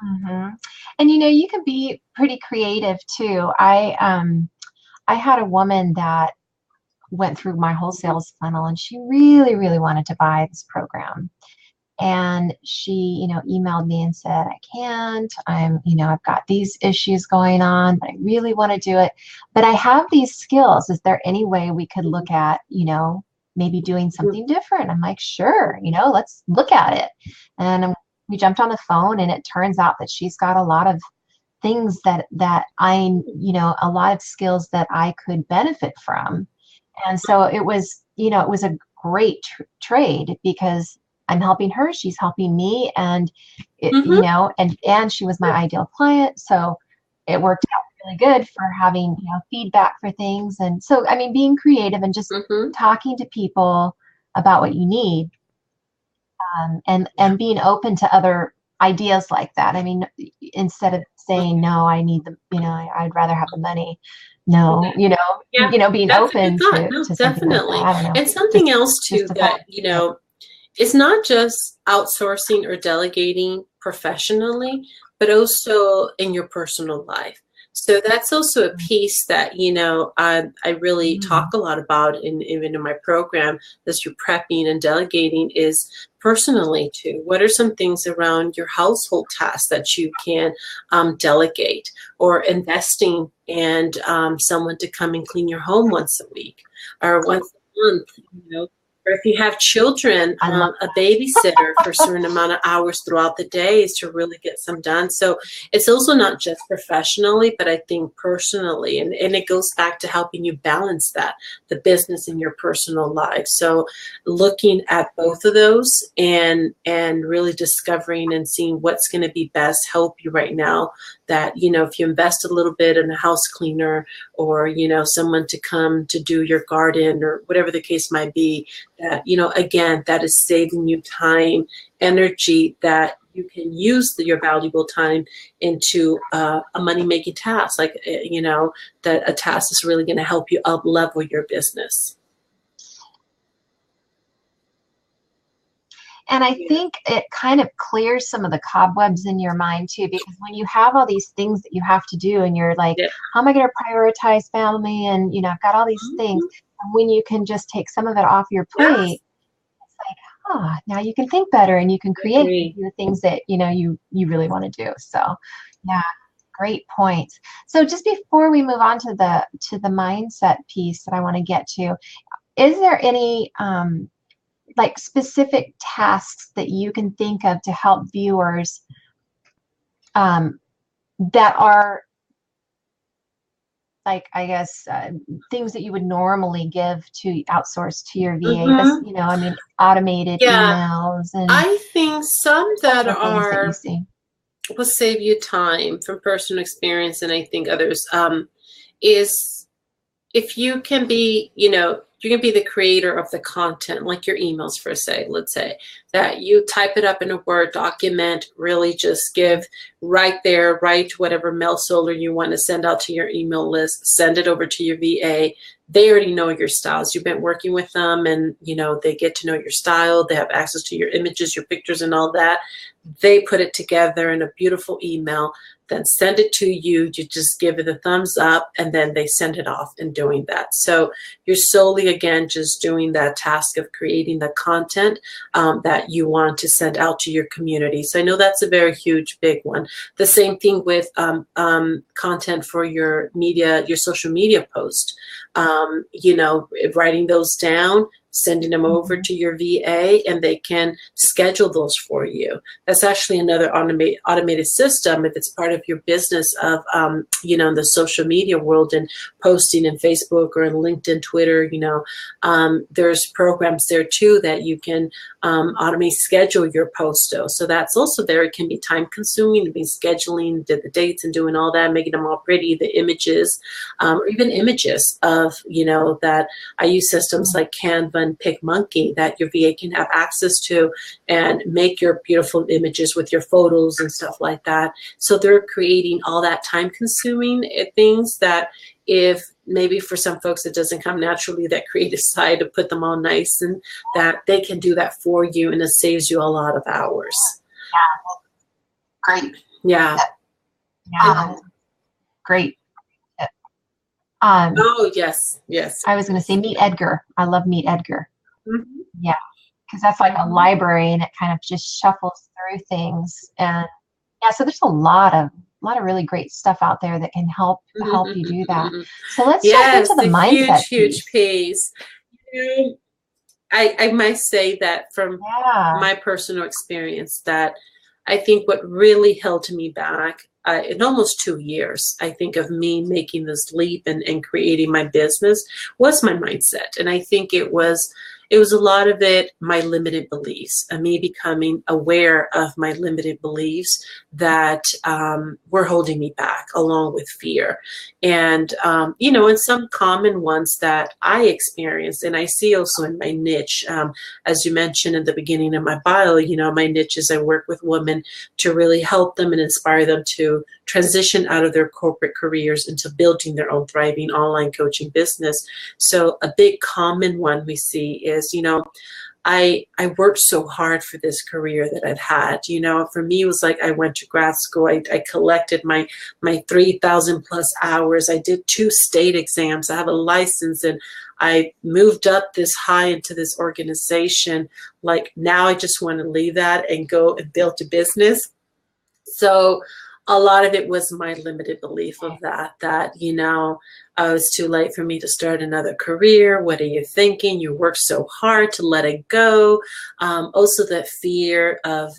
Mm-hmm. And you can be pretty creative too. I had a woman that went through my whole sales funnel, and she really, really wanted to buy this program. And she, emailed me and said, I can't, I've got these issues going on, but I really want to do it. But I have these skills. Is there any way we could look at, maybe doing something different? I'm like, sure, let's look at it. And we jumped on the phone, and it turns out that she's got a lot of things that a lot of skills that I could benefit from. And so it was a great trade, because I'm helping her, she's helping me, and and she was my ideal client. So it worked out really good for having, feedback for things. And so, I mean, being creative and just talking to people about what you need, and being open to other ideas like that. I mean, instead of saying, no, I need I'd rather have the money. No, being open to something definitely. like that. I don't know. And something else too that, it's not just outsourcing or delegating professionally, but also in your personal life. So that's also a piece that, I really talk a lot about even in my program, as you're prepping and delegating, is personally too. What are some things around your household tasks that you can delegate, or investing and someone to come and clean your home once a week or once a month, or if you have children, a babysitter for a certain amount of hours throughout the day is to really get some done. So it's also not just professionally, but I think personally, and it goes back to helping you balance that, the business and your personal life. So looking at both of those and really discovering and seeing what's going to be best help you right now. That, if you invest a little bit in a house cleaner, or, someone to come to do your garden, or whatever the case might be, that, again, that is saving you time, energy that you can use your valuable time into a money-making task, like, that a task is really going to help you up-level your business. And I think it kind of clears some of the cobwebs in your mind too, because when you have all these things that you have to do, and you're like, how am I going to prioritize family? And, I've got all these things. And when you can just take some of it off your plate, it's like, now you can think better, and you can create the things that, you really want to do. So, yeah, great points. So just before we move on to the mindset piece that I want to get to, is there any, like specific tasks that you can think of to help viewers that are, like, I guess, things that you would normally give to outsource to your VA? This, I mean, automated emails, and I think some that are will save you time from personal experience, and I think others is if you can be, you can be the creator of the content, like your emails, let's say, that you type it up in a Word document, really just write whatever mail sorter you want to send out to your email list, send it over to your VA. They already know your styles. You've been working with them, and, they get to know your style. They have access to your images, your pictures, and all that. They put it together in a beautiful email, then send it to you. You just give it a thumbs up, and then they send it off and doing that. So you're solely, again, just doing that task of creating the content that you want to send out to your community. So I know that's a very huge, big one. The same thing with content for your media, your social media post. Writing those down, sending them over to your VA, and they can schedule those for you. That's actually another automated system if it's part of your business of, in the social media world and posting in Facebook or in LinkedIn, Twitter, there's programs there too that you can automate schedule your posts. So that's also there. It can be time consuming to be scheduling the dates and doing all that, making them all pretty, the images, or even images of, that I use systems like Canva and PicMonkey that your VA can have access to and make your beautiful images with your photos and stuff like that. So they're creating all that time consuming things that if maybe for some folks it doesn't come naturally, that creative side to put them all nice, and that they can do that for you, and it saves you a lot of hours. Great. Yeah. Yeah. Great. Oh, yes. Yes. I was going to say Meet Edgar. I love Meet Edgar. Mm-hmm. Yeah. Because that's like a library, and it kind of just shuffles through things. And yeah, so there's a lot of really great stuff out there that can help you do that. So let's jump into the mindset huge piece. I might say that from my personal experience, that I think what really held me back in almost 2 years, I think, of me making this leap and creating my business was my mindset. And I think it was a lot of it, my limited beliefs, and me becoming aware of my limited beliefs that were holding me back, along with fear. And, and some common ones that I experienced, and I see also in my niche, as you mentioned in the beginning of my bio, my niche is I work with women to really help them and inspire them to transition out of their corporate careers into building their own thriving online coaching business. So a big common one we see is, I worked so hard for this career that I've had. For me, it was like I went to grad school. I collected my 3,000 plus hours. I did 2 state exams. I have a license, and I moved up this high into this organization. Like, now I just want to leave that and go and build a business. So a lot of it was my limited belief of that, it's too late for me to start another career. What are you thinking? You worked so hard to let it go. Also the fear of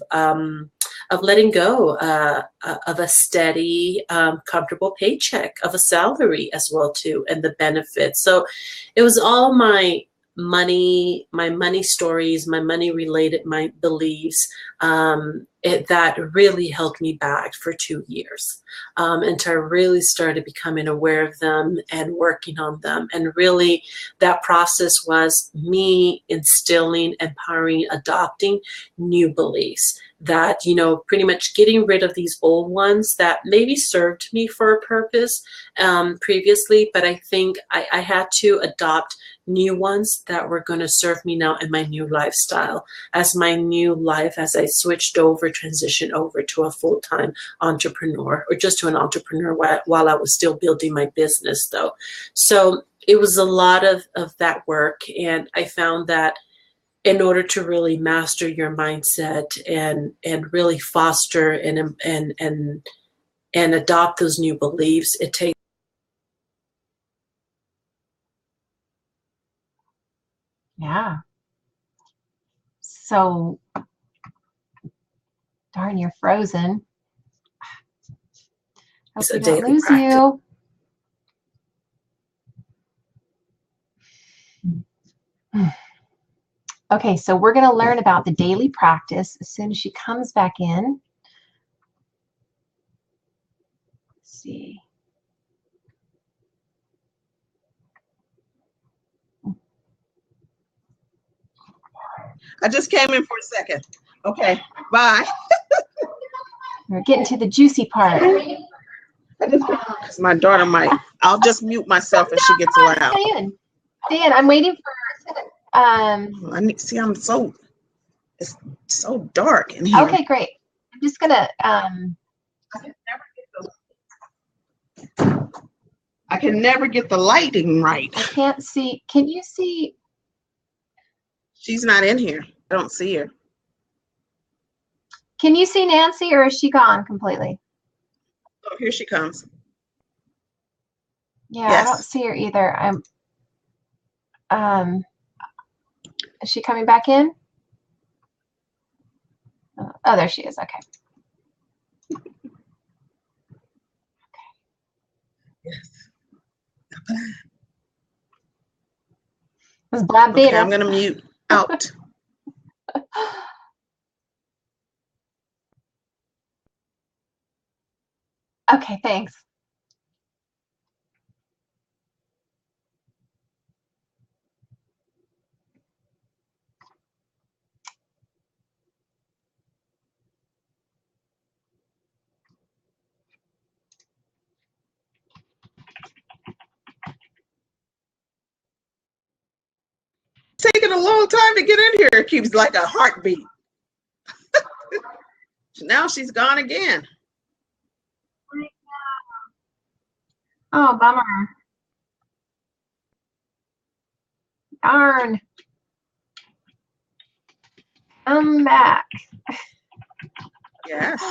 letting go of a steady, comfortable paycheck, of a salary as well too, and the benefits. So it was all my money stories, my money related, my beliefs, that really held me back for 2 years, until I really started becoming aware of them and working on them. And really that process was me instilling, empowering, adopting new beliefs that, pretty much getting rid of these old ones that maybe served me for a purpose previously, but I think I had to adopt new ones that were going to serve me now in my new lifestyle, as my new life, as I transitioned over to a full-time entrepreneur, or just to an entrepreneur while I was still building my business though. So it was a lot of that work. And I found that in order to really master your mindset and really foster and adopt those new beliefs, it takes. Yeah. So, darn, you're frozen. Hope we don't lose you. Okay, so we're going to learn about the daily practice as soon as she comes back in. Let's see. I just came in for a second. Okay, bye. We're getting to the juicy part. Because my daughter might. I'll just mute myself if she gets loud. Dan, I'm waiting for. I need see. It's so dark in here. Okay, great. I'm just gonna. I can never get the lighting right. I can't see. Can you see? She's not in here. I don't see her. Can you see Nancy, or is she gone completely? Oh, here she comes. Yeah, yes. I don't see her either. Is she coming back in? Oh, there she is. Okay. Yes. It was Blab Beta. Okay, I'm gonna mute out. Okay, thanks. long time to get in here. It keeps like a heartbeat. Now she's gone again. Oh, bummer. Darn. I'm back. Yes.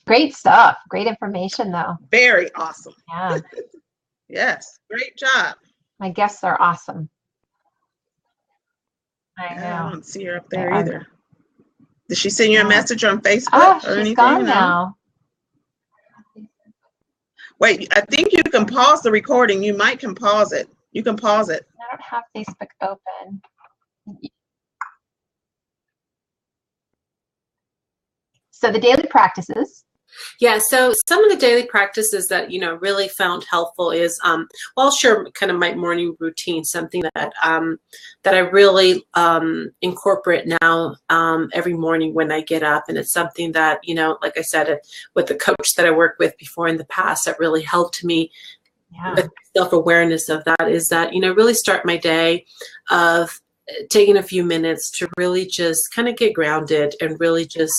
Great stuff. Great information, though. Very awesome. Yeah. Yes. Great job. My guests are awesome. I Yeah, I know. don't see her up there either. Did she send you a message on Facebook Oh, or anything? she's gone No? now. Wait, I think you can pause the recording. You can pause it. You can pause it. I don't have Facebook open. So the daily practices. Yeah, so some of the daily practices that, you know, really found helpful is, well, I'll share kind of my morning routine, something that that I really incorporate now every morning when I get up. And it's something that, you know, like I said, with the coach that I worked with before in the past, that really helped me with self-awareness of that, is that, you know, really start my day of taking a few minutes to really just kind of get grounded and really just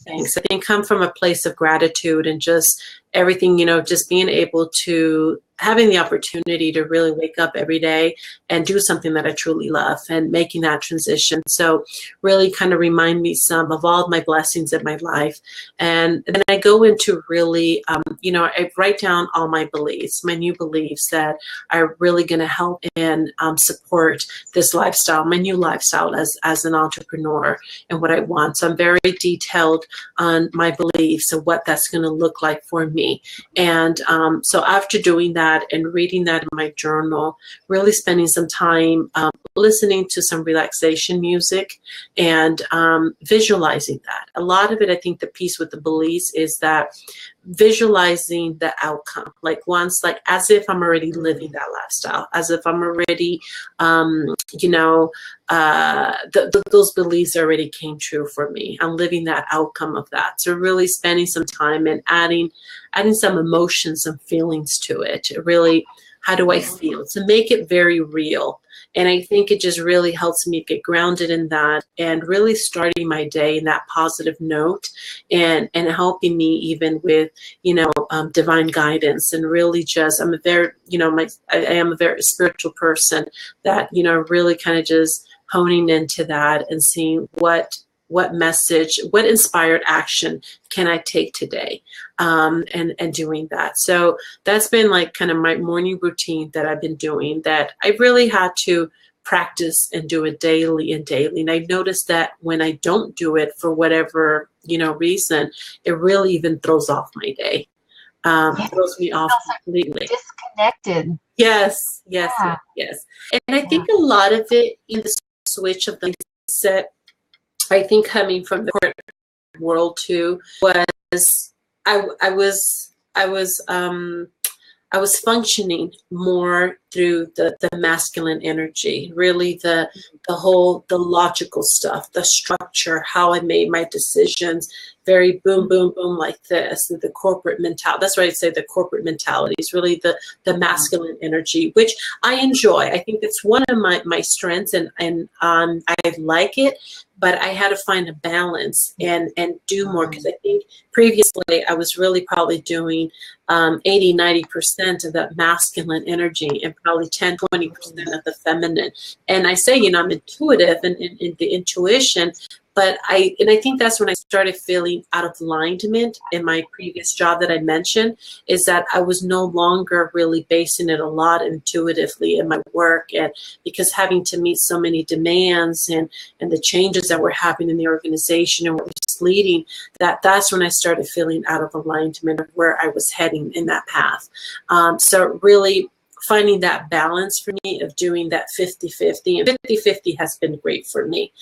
thanks. I think come from a place of gratitude and just everything, you know, just being able to having the opportunity to really wake up every day and do something that I truly love and making that transition. So really kind of remind me some of all of my blessings in my life. And then I go into really, you know, I write down all my beliefs, my new beliefs that are really going to help and support this lifestyle, my new lifestyle as an entrepreneur and what I want. So I'm very detailed on my beliefs of what that's going to look like for me. And so after doing that and reading that in my journal, really spending some time listening to some relaxation music and visualizing that. A lot of it, I think the piece with the beliefs is that visualizing the outcome, like once, like as if I'm already living that lifestyle, as if I'm already, you know, those beliefs already came true for me. I'm living that outcome of that. So really spending some time and adding some emotions, some feelings to it. Really, how do I feel? To make it very real. And I think it just really helps me get grounded in that and really starting my day in that positive note and helping me even with, you know, divine guidance and really just, I'm a very, you know, I am a very spiritual person that, you know, really kind of just honing into that and seeing what message, what inspired action can I take today, and doing that. So that's been like kind of my morning routine that I've been doing that I really had to practice and do it daily and daily. And I noticed that when I don't do it for whatever, you know, reason, it really even throws off my day. Throws me off completely. Disconnected. Yes. And I think a lot of it in the switch of the mindset, I think coming from the corporate world too, was I was functioning more through the masculine energy, really the logical stuff, the structure, how I made my decisions, very boom, boom, boom like this, the corporate mentality. That's why I say the corporate mentality is really the masculine energy, which I enjoy. I think it's one of my strengths and I like it, but I had to find a balance and do more, because I think previously I was really probably doing 80, 90% of that masculine energy and probably 10, 20% of the feminine. And I say, you know, I'm intuitive and in the intuition, but I think that's when I started feeling out of alignment in my previous job that I mentioned, is that I was no longer really basing it a lot intuitively in my work, and because having to meet so many demands and the changes that were happening in the organization and what was leading, that's when I started feeling out of alignment of where I was heading in that path. So really finding that balance for me of doing that 50-50, and 50-50 has been great for me.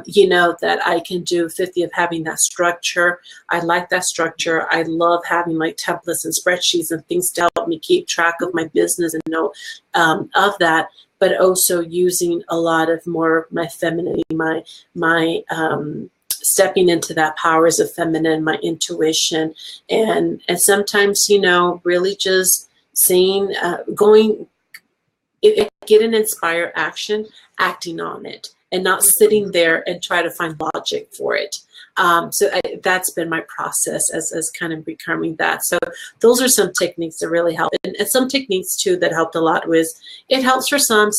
You know, that I can do 50 of having that structure. I like that structure. I love having like templates and spreadsheets and things to help me keep track of my business and know of that, but also using a lot of more my femininity, my stepping into that powers of feminine, my intuition, and sometimes, you know, really just seeing, going, it get an inspired action, acting on it, and not sitting there and try to find logic for it. That's been my process as kind of becoming that. So those are some techniques that really help. And some techniques too that helped a lot was, it helps for some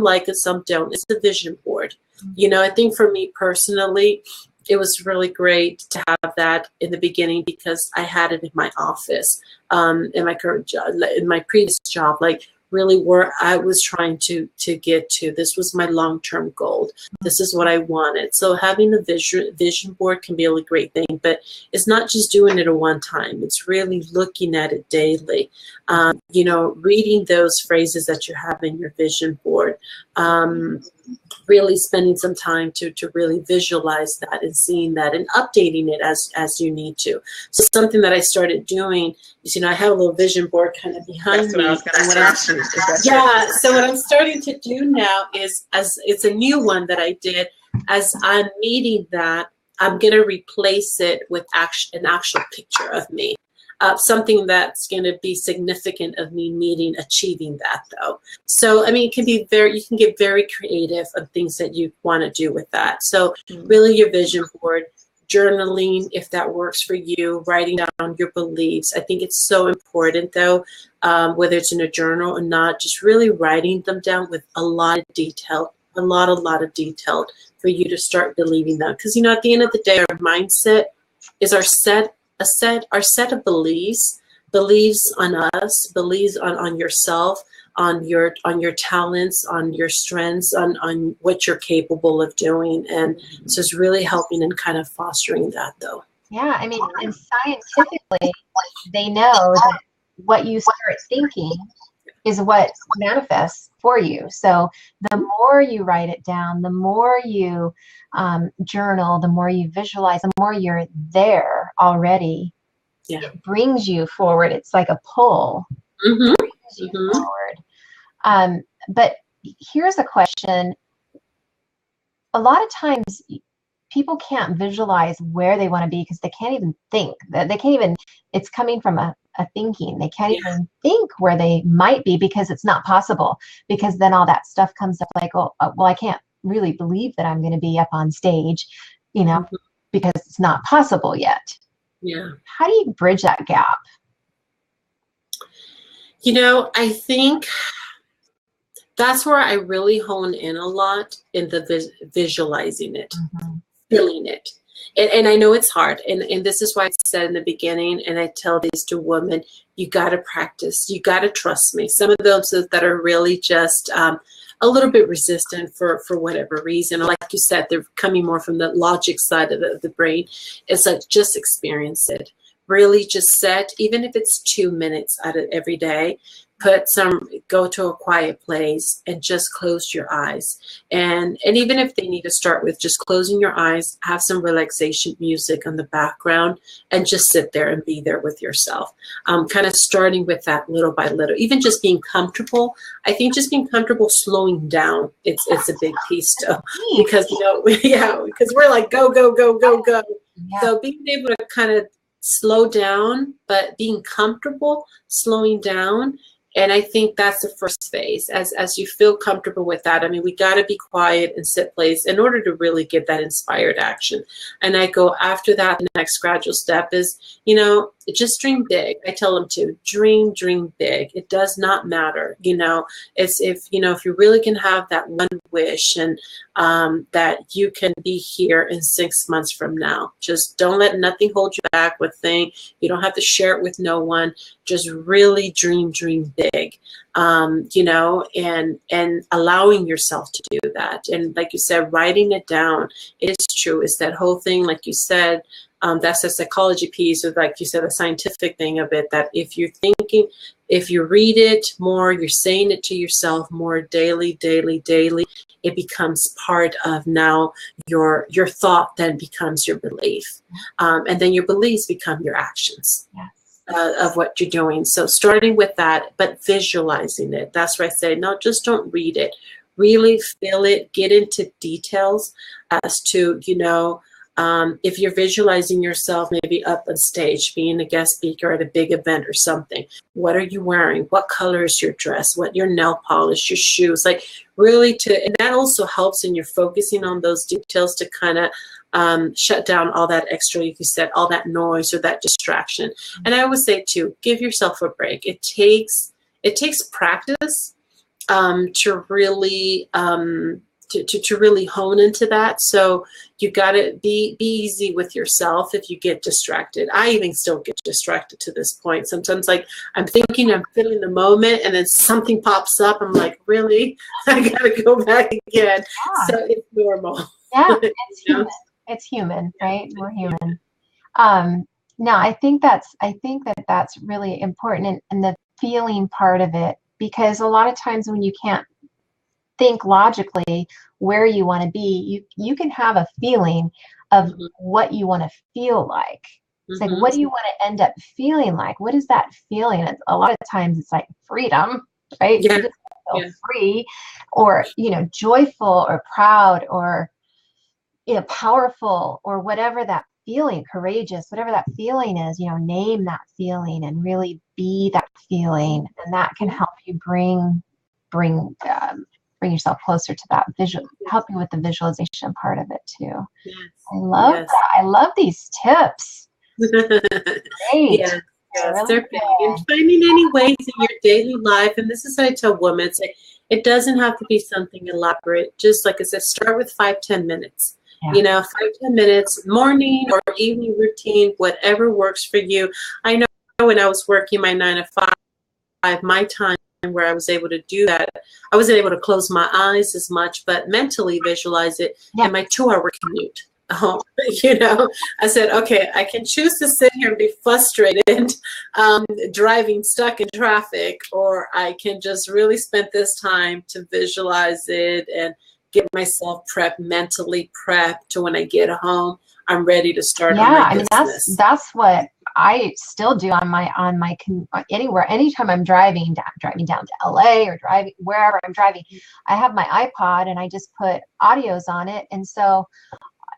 like it, some don't. It's a vision board. You know, I think for me personally, it was really great to have that in the beginning because I had it in my office, in my current job, in my previous job, like really where I was trying to get to. This was my long-term goal. This is what I wanted. So having a vision board can be a really great thing, but it's not just doing it at one time. It's really looking at it daily. You know, reading those phrases that you have in your vision board, really spending some time to really visualize that and seeing that and updating it as you need to. So something that I started doing is, you know, I have a little vision board kind of behind me. Yeah, so what I'm starting to do now is, as it's a new one that I did, as I'm meeting that, I'm going to replace it with an actual picture of me. Something that's going to be significant of me achieving that though. So, I mean, it can be you can get very creative of things that you want to do with that. So really your vision board, journaling, if that works for you, writing down your beliefs. I think it's so important though, whether it's in a journal or not, just really writing them down with a lot of detail, a lot of detail for you to start believing them. Because, you know, at the end of the day, our mindset is our set of beliefs on us, beliefs on yourself, on your talents, on your strengths, on what you're capable of doing. And so it's really helping and kind of fostering that though. Yeah, I mean, and scientifically, they know that what you start thinking is what manifests for you. So the more you write it down, the more you journal, the more you visualize, the more you're there already. Yeah. It brings you forward. It's like a pull. Mm-hmm. It brings you forward. But here's a question. A lot of times people can't visualize where they want to be because they can't even think. They can't even, it's coming from a thinking. They can't even think where they might be because it's not possible. Because then all that stuff comes up like, oh, well, I can't really believe that I'm going to be up on stage, you know, because it's not possible yet. Yeah. How do you bridge that gap? You know, I think that's where I really hone in a lot in the visualizing it, feeling it. And I know it's hard. And this is why I said in the beginning, and I tell these to women, you got to practice. You got to trust me. Some of those that are really just a little bit resistant for whatever reason. Like you said, they're coming more from the logic side of the brain. It's like, just experience it. Really just set, even if it's 2 minutes out of every day, go to a quiet place and just close your eyes. And even if they need to start with just closing your eyes, have some relaxation music on the background and just sit there and be there with yourself. Kind of starting with that little by little, even just being comfortable. I think just being comfortable, slowing down, it's a big piece too, because, you know, because we're like, go, go, go, go, go. Yeah. So being able to kind of slow down, but being comfortable, slowing down. And I think that's the first phase. As you feel comfortable with that, I mean, we got to be quiet and sit place in order to really get that inspired action. And I go after that, the next gradual step is, you know, just dream big. I tell them to dream big. It does not matter. You know, it's if you really can have that one wish and that you can be here in 6 months from now, just don't let nothing hold you back with things. You don't have to share it with no one. Just really dream big, you know, and allowing yourself to do that. And like you said, writing it down is true. It's that whole thing, like you said, that's a psychology piece, or like you said, a scientific thing of it, that if you're thinking, if you read it more, you're saying it to yourself more daily, it becomes part of now your thought then becomes your belief. And then your beliefs become your actions. Yes. Of what you're doing. So starting with that, but visualizing it. That's why I say, no, just don't read it. Really feel it, get into details as to, you know, If you're visualizing yourself maybe up on stage, being a guest speaker at a big event or something, what are you wearing? What color is your dress? What your nail polish, your shoes? Like really and that also helps in you're focusing on those details to kind of shut down all that extra, like you said, all that noise or that distraction. And I always say too, give yourself a break. It takes practice to really to really hone into that. So you got to be easy with yourself if you get distracted. I even still get distracted to this point. Sometimes like I'm thinking, I'm feeling the moment, and then something pops up. I'm like, really? I got to go back again. Yeah. So it's normal. Yeah, it's human. It's human, right? We're human. No, I think that's really important, and the feeling part of it, because a lot of times when you can't think logically where you want to be, you can have a feeling of what you want to feel like. It's like, what do you want to end up feeling like? What is that feeling? And a lot of times it's like freedom, right? Yeah. You just feel free, or joyful, or proud, or powerful, or whatever that feeling, courageous, whatever that feeling is. Name that feeling and really be that feeling, and that can help you bring yourself closer to that help you with the visualization part of it too. Yes. I love that. I love these tips. Great. Yes, Really they're big. And finding any ways in your daily life, and this is what I tell women, it's like, it doesn't have to be something elaborate. Just like I said, start with 5-10 minutes. Yeah. 5-10 minutes, morning or evening routine, whatever works for you. I know when I was working my 9 to 5, my time where I was able to do that, I wasn't able to close my eyes as much, but mentally visualize it in my 2-hour commute home. I said, okay, I can choose to sit here and be frustrated driving stuck in traffic, or I can just really spend this time to visualize it and get myself mentally prepped to when I get home, I'm ready to start on my business. That's what I still do on my anywhere. Anytime I'm driving down to LA, or driving wherever I'm driving, I have my iPod and I just put audios on it. And so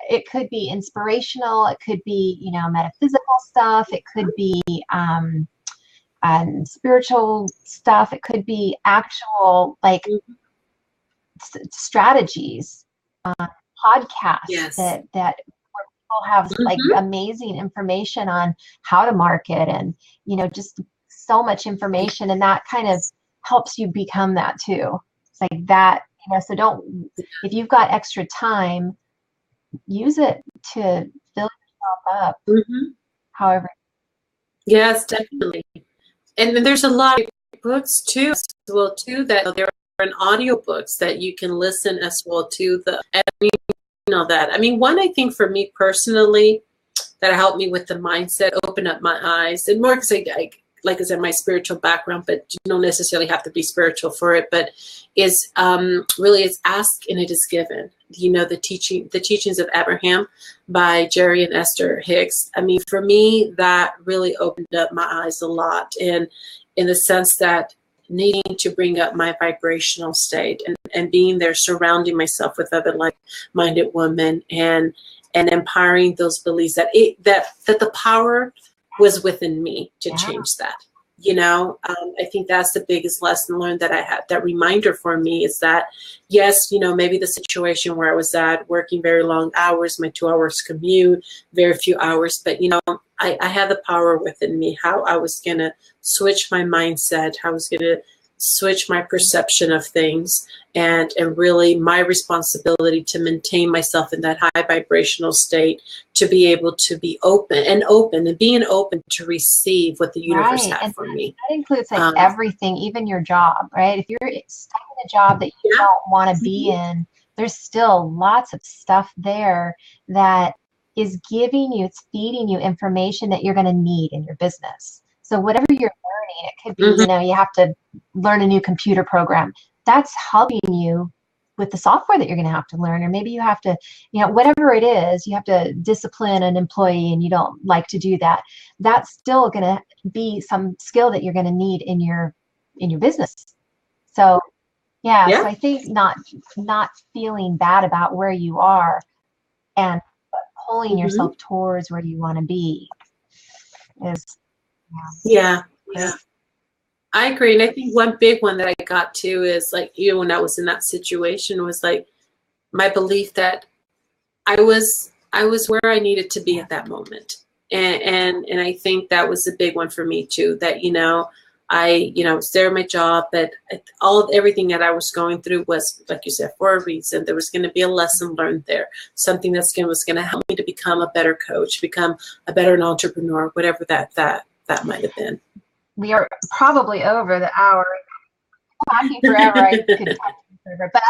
it could be inspirational, it could be, metaphysical stuff, it could be spiritual stuff, it could be actual strategies, podcasts that people have amazing information on how to market, and just so much information, and that kind of helps you become that too. It's like that, so don't, if you've got extra time, use it to fill yourself up. However. Yes, definitely. And then there's a lot of books too, that there are audiobooks that you can listen as well to. One, I think for me personally, that helped me with the mindset, open up my eyes, and more because like I said, my spiritual background, but you don't necessarily have to be spiritual for it, but is really it's ask and it is given. The teachings of Abraham by Jerry and Esther Hicks. For me, that really opened up my eyes a lot, and in the sense that needing to bring up my vibrational state, and being there, surrounding myself with other like-minded women, and empowering those beliefs that the power was within me to change that. I think that's the biggest lesson learned that I had. That reminder for me is that, yes, maybe the situation where I was at, working very long hours, my 2 hours commute, very few hours, but I had the power within me, how I was going to switch my mindset, how I was going to switch my perception of things, and really my responsibility to maintain myself in that high vibrational state, to be able to be open and being open to receive what the universe has for me. That includes everything, even your job, right? If you're stuck in a job that you don't want to be in, there's still lots of stuff there that is giving you, it's feeding you information that you're going to need in your business. So whatever you're learning, it could be, you have to learn a new computer program. That's helping you with the software that you're going to have to learn. Or maybe you have to, whatever it is, you have to discipline an employee and you don't like to do that. That's still going to be some skill that you're going to need in your business. So, so I think not feeling bad about where you are, and pulling yourself towards where you want to be is, yeah. I agree. And I think one big one that I got to is like, when I was in that situation was like my belief that I was where I needed to be at that moment. And I think that was a big one for me too, that, I was there at my job, but everything that I was going through was, like you said, for a reason. There was going to be a lesson learned there, something was going to help me to become a better coach, become a better entrepreneur, whatever that might have been. We are probably over the hour. Talking forever, I could talk to you forever. But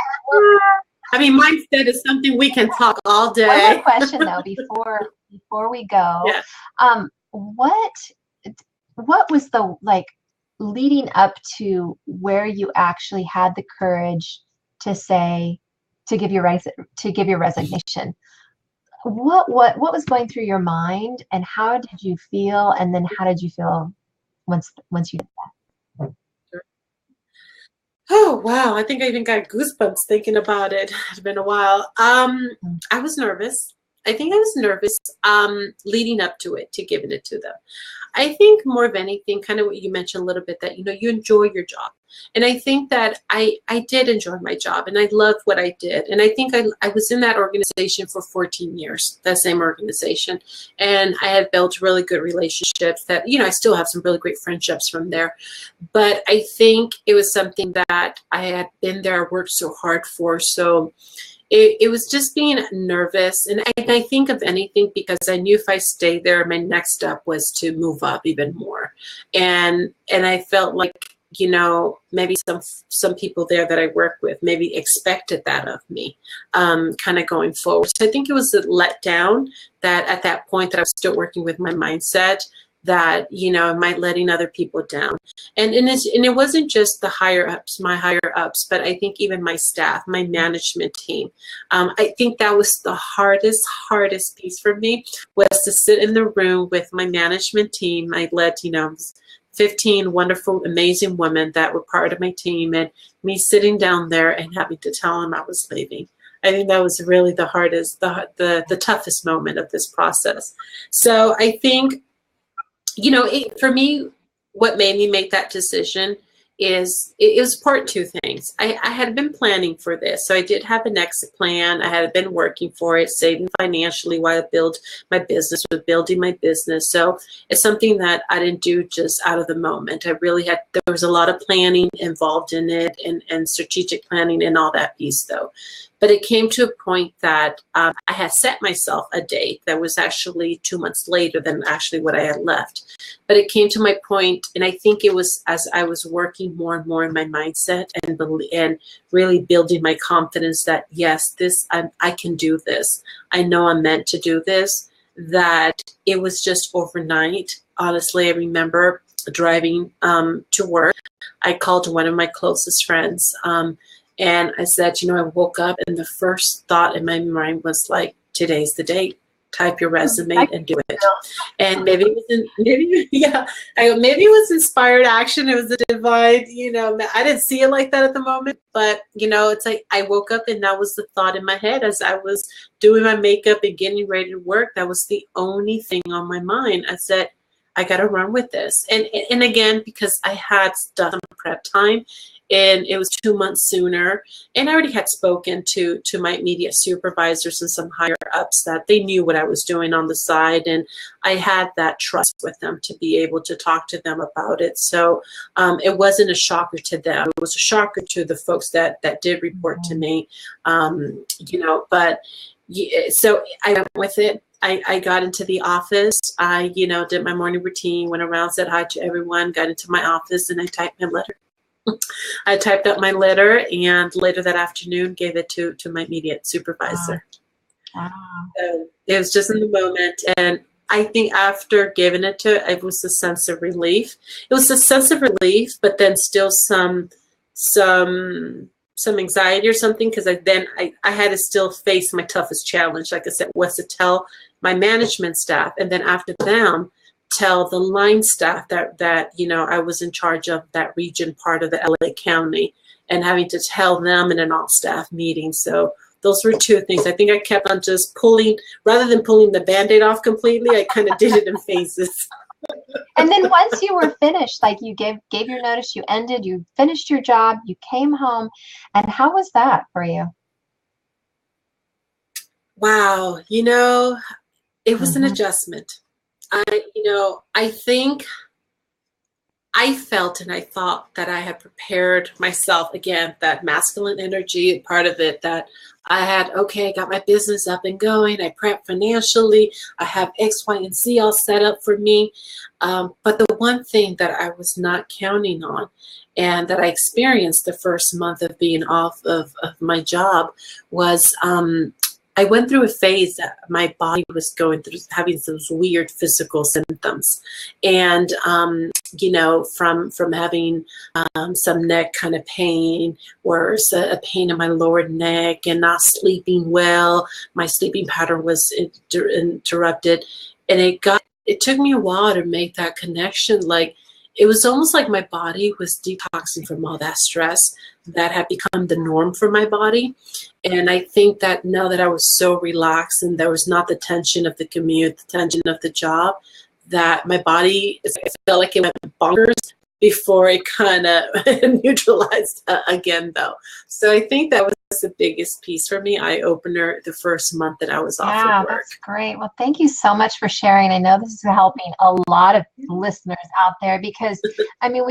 I mean, mindset is something we can talk all day. One more question though, before we go. Yeah. What was the leading up to where you actually had the courage to give your resignation? What was going through your mind, and how did you feel, and then how did you feel once you did that? Oh, wow. I think I even got goosebumps thinking about it. It's been a while. I was nervous. I think I was nervous leading up to it, to giving it to them. I think more of anything, kind of what you mentioned a little bit, that, you enjoy your job. And I think that I did enjoy my job, and I loved what I did. And I think I was in that organization for 14 years, that same organization. And I had built really good relationships that, I still have some really great friendships from there. But I think it was something that I had been there, worked so hard for. So it was just being nervous. And I think of anything, because I knew if I stayed there, my next step was to move up even more. And I felt like, maybe some people there that I work with maybe expected that of me, kind of going forward. So I think it was a letdown that at that point that I was still working with my mindset, that, am I letting other people down? And it wasn't just the my higher ups, but I think even my staff, my management team. I think that was the hardest piece for me, was to sit in the room with my management team. I led, 15 wonderful, amazing women that were part of my team, and me sitting down there and having to tell them I was leaving. I think that was really the hardest, the toughest moment of this process. So I think, for me, what made me make that decision is it was part two things. I had been planning for this. So I did have an exit plan. I had been working for it, saving financially while I built my business, was building my business. So it's something that I didn't do just out of the moment. There was a lot of planning involved in it, and strategic planning and all that piece though. But it came to a point that I had set myself a date that was actually 2 months later than actually what I had left. But it came to my point, and I think it was as I was working more and more in my mindset and really building my confidence that, yes, I can do this. I know I'm meant to do this, that it was just overnight. Honestly, I remember driving to work. I called one of my closest friends, and I said, I woke up and the first thought in my mind was like, today's the date. Type your resume and do it. And maybe it was inspired action. It was a divine, I didn't see it like that at the moment, but it's like I woke up and that was the thought in my head as I was doing my makeup and getting ready to work. That was the only thing on my mind. I said, I got to run with this. And again, because I had done some prep time, and it was 2 months sooner, and I already had spoken to my immediate supervisors and some higher ups that they knew what I was doing on the side, and I had that trust with them to be able to talk to them about it. So it wasn't a shocker to them. It was a shocker to the folks that did report to me, but so I went with it. I got into the office. I, did my morning routine, went around, said hi to everyone, got into my office, and I typed my letter. I typed up my letter, and later that afternoon gave it to my immediate supervisor. Wow. So it was just in the moment. And I think after giving it it was a sense of relief. It was a sense of relief, but then still some anxiety or something, because I had to still face my toughest challenge, like I said, was to tell my management staff, and then after them, tell the line staff that I was in charge of that region part of the LA County, and having to tell them in an all staff meeting. So those were two things. I think I kept on just pulling, rather than pulling the Band-Aid off completely, I kind of did it in phases. And then once you were finished, like you gave your notice, you ended, you finished your job, you came home, and how was that for you? Wow, it was an adjustment. I think I felt and I thought that I had prepared myself, again, that masculine energy part of it, that I had, okay, got my business up and going. I prepped financially. I have X, Y, and Z all set up for me. But the one thing that I was not counting on and that I experienced the first month of being off of my job was I went through a phase that my body was going through, having those weird physical symptoms. And, from having some neck kind of pain, or a pain in my lower neck, and not sleeping well. My sleeping pattern was interrupted. And it took me a while to make that connection. Like, it was almost like my body was detoxing from all that stress that had become the norm for my body. And I think that now that I was so relaxed and there was not the tension of the commute, the tension of the job, that my body, I felt like it went bonkers before it kind of neutralized again, though. So I think that was the biggest piece for me, eye-opener, the first month that I was off of work. That's great. Well, thank you so much for sharing. I know this is helping a lot of listeners out there, because I mean,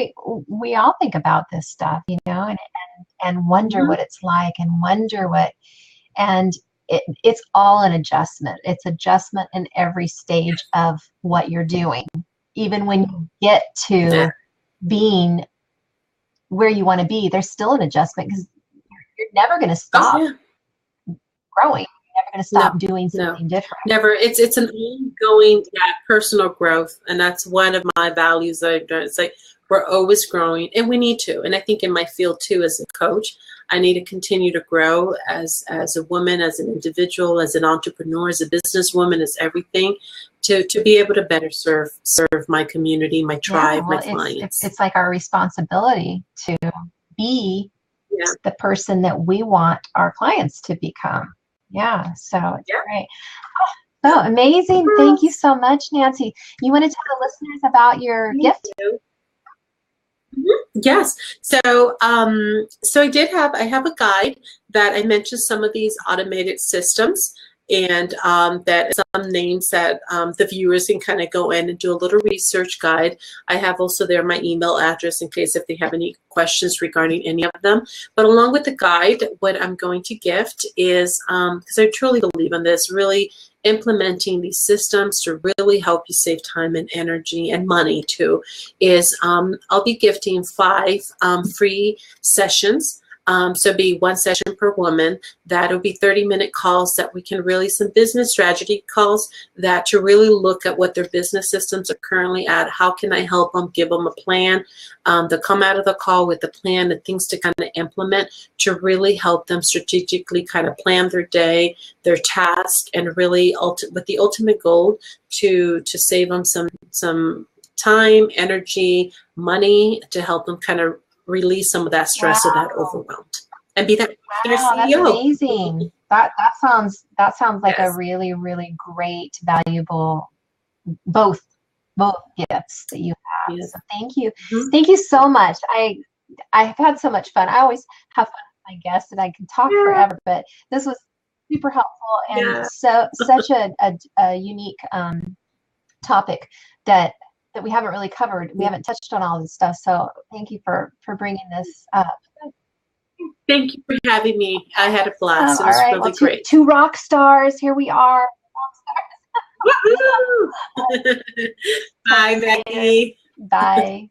we all think about this stuff, and wonder what it's like, and wonder and it's all an adjustment. It's adjustment in every stage of what you're doing. Even when you get to being where you want to be, there's still an adjustment, because you're never going to stop growing. You're never going to stop doing something different. Never. It's an ongoing personal growth, and that's one of my values that I've done. It's like, we're always growing, and we need to. And I think in my field too, as a coach, I need to continue to grow as a woman, as an individual, as an entrepreneur, as a businesswoman, as everything, to be able to better serve my community, my tribe, my clients. It's like our responsibility to be the person that we want our clients to become. Yeah, so it's great. Oh, so amazing. Thank you so much, Nancy. You want to tell the listeners about your gift? Yes. So I have a guide that I mentioned some of these automated systems, and that some names that the viewers can kind of go in and do a little research guide. I have also there my email address in case if they have any questions regarding any of them. But along with the guide, what I'm going to gift is, because I truly believe in this, really implementing these systems to really help you save time and energy and money too, is I'll be gifting 5 free sessions. So it'll be 1 session per woman. That'll be 30-minute calls that we can really, some business strategy calls that to really look at what their business systems are currently at. How can I help them, give them a plan? They'll come out of the call with a plan and things to kind of implement to really help them strategically kind of plan their day, their task, and really with the ultimate goal to save them some time, energy, money, to help them kind of release some of that stress or that overwhelmed, and be that CEO. That's amazing. That sounds like a really, really great, valuable both gifts that you have. So thank you. Thank you so much. I've had so much fun. I always have fun with my guests, and I can talk forever, but this was super helpful, and such a unique topic that we haven't really covered. We haven't touched on all this stuff. So thank you for bringing this up. Thank you for having me. I had a blast. It was really great. Two rock stars. Here we are. Bye, Becky. Bye.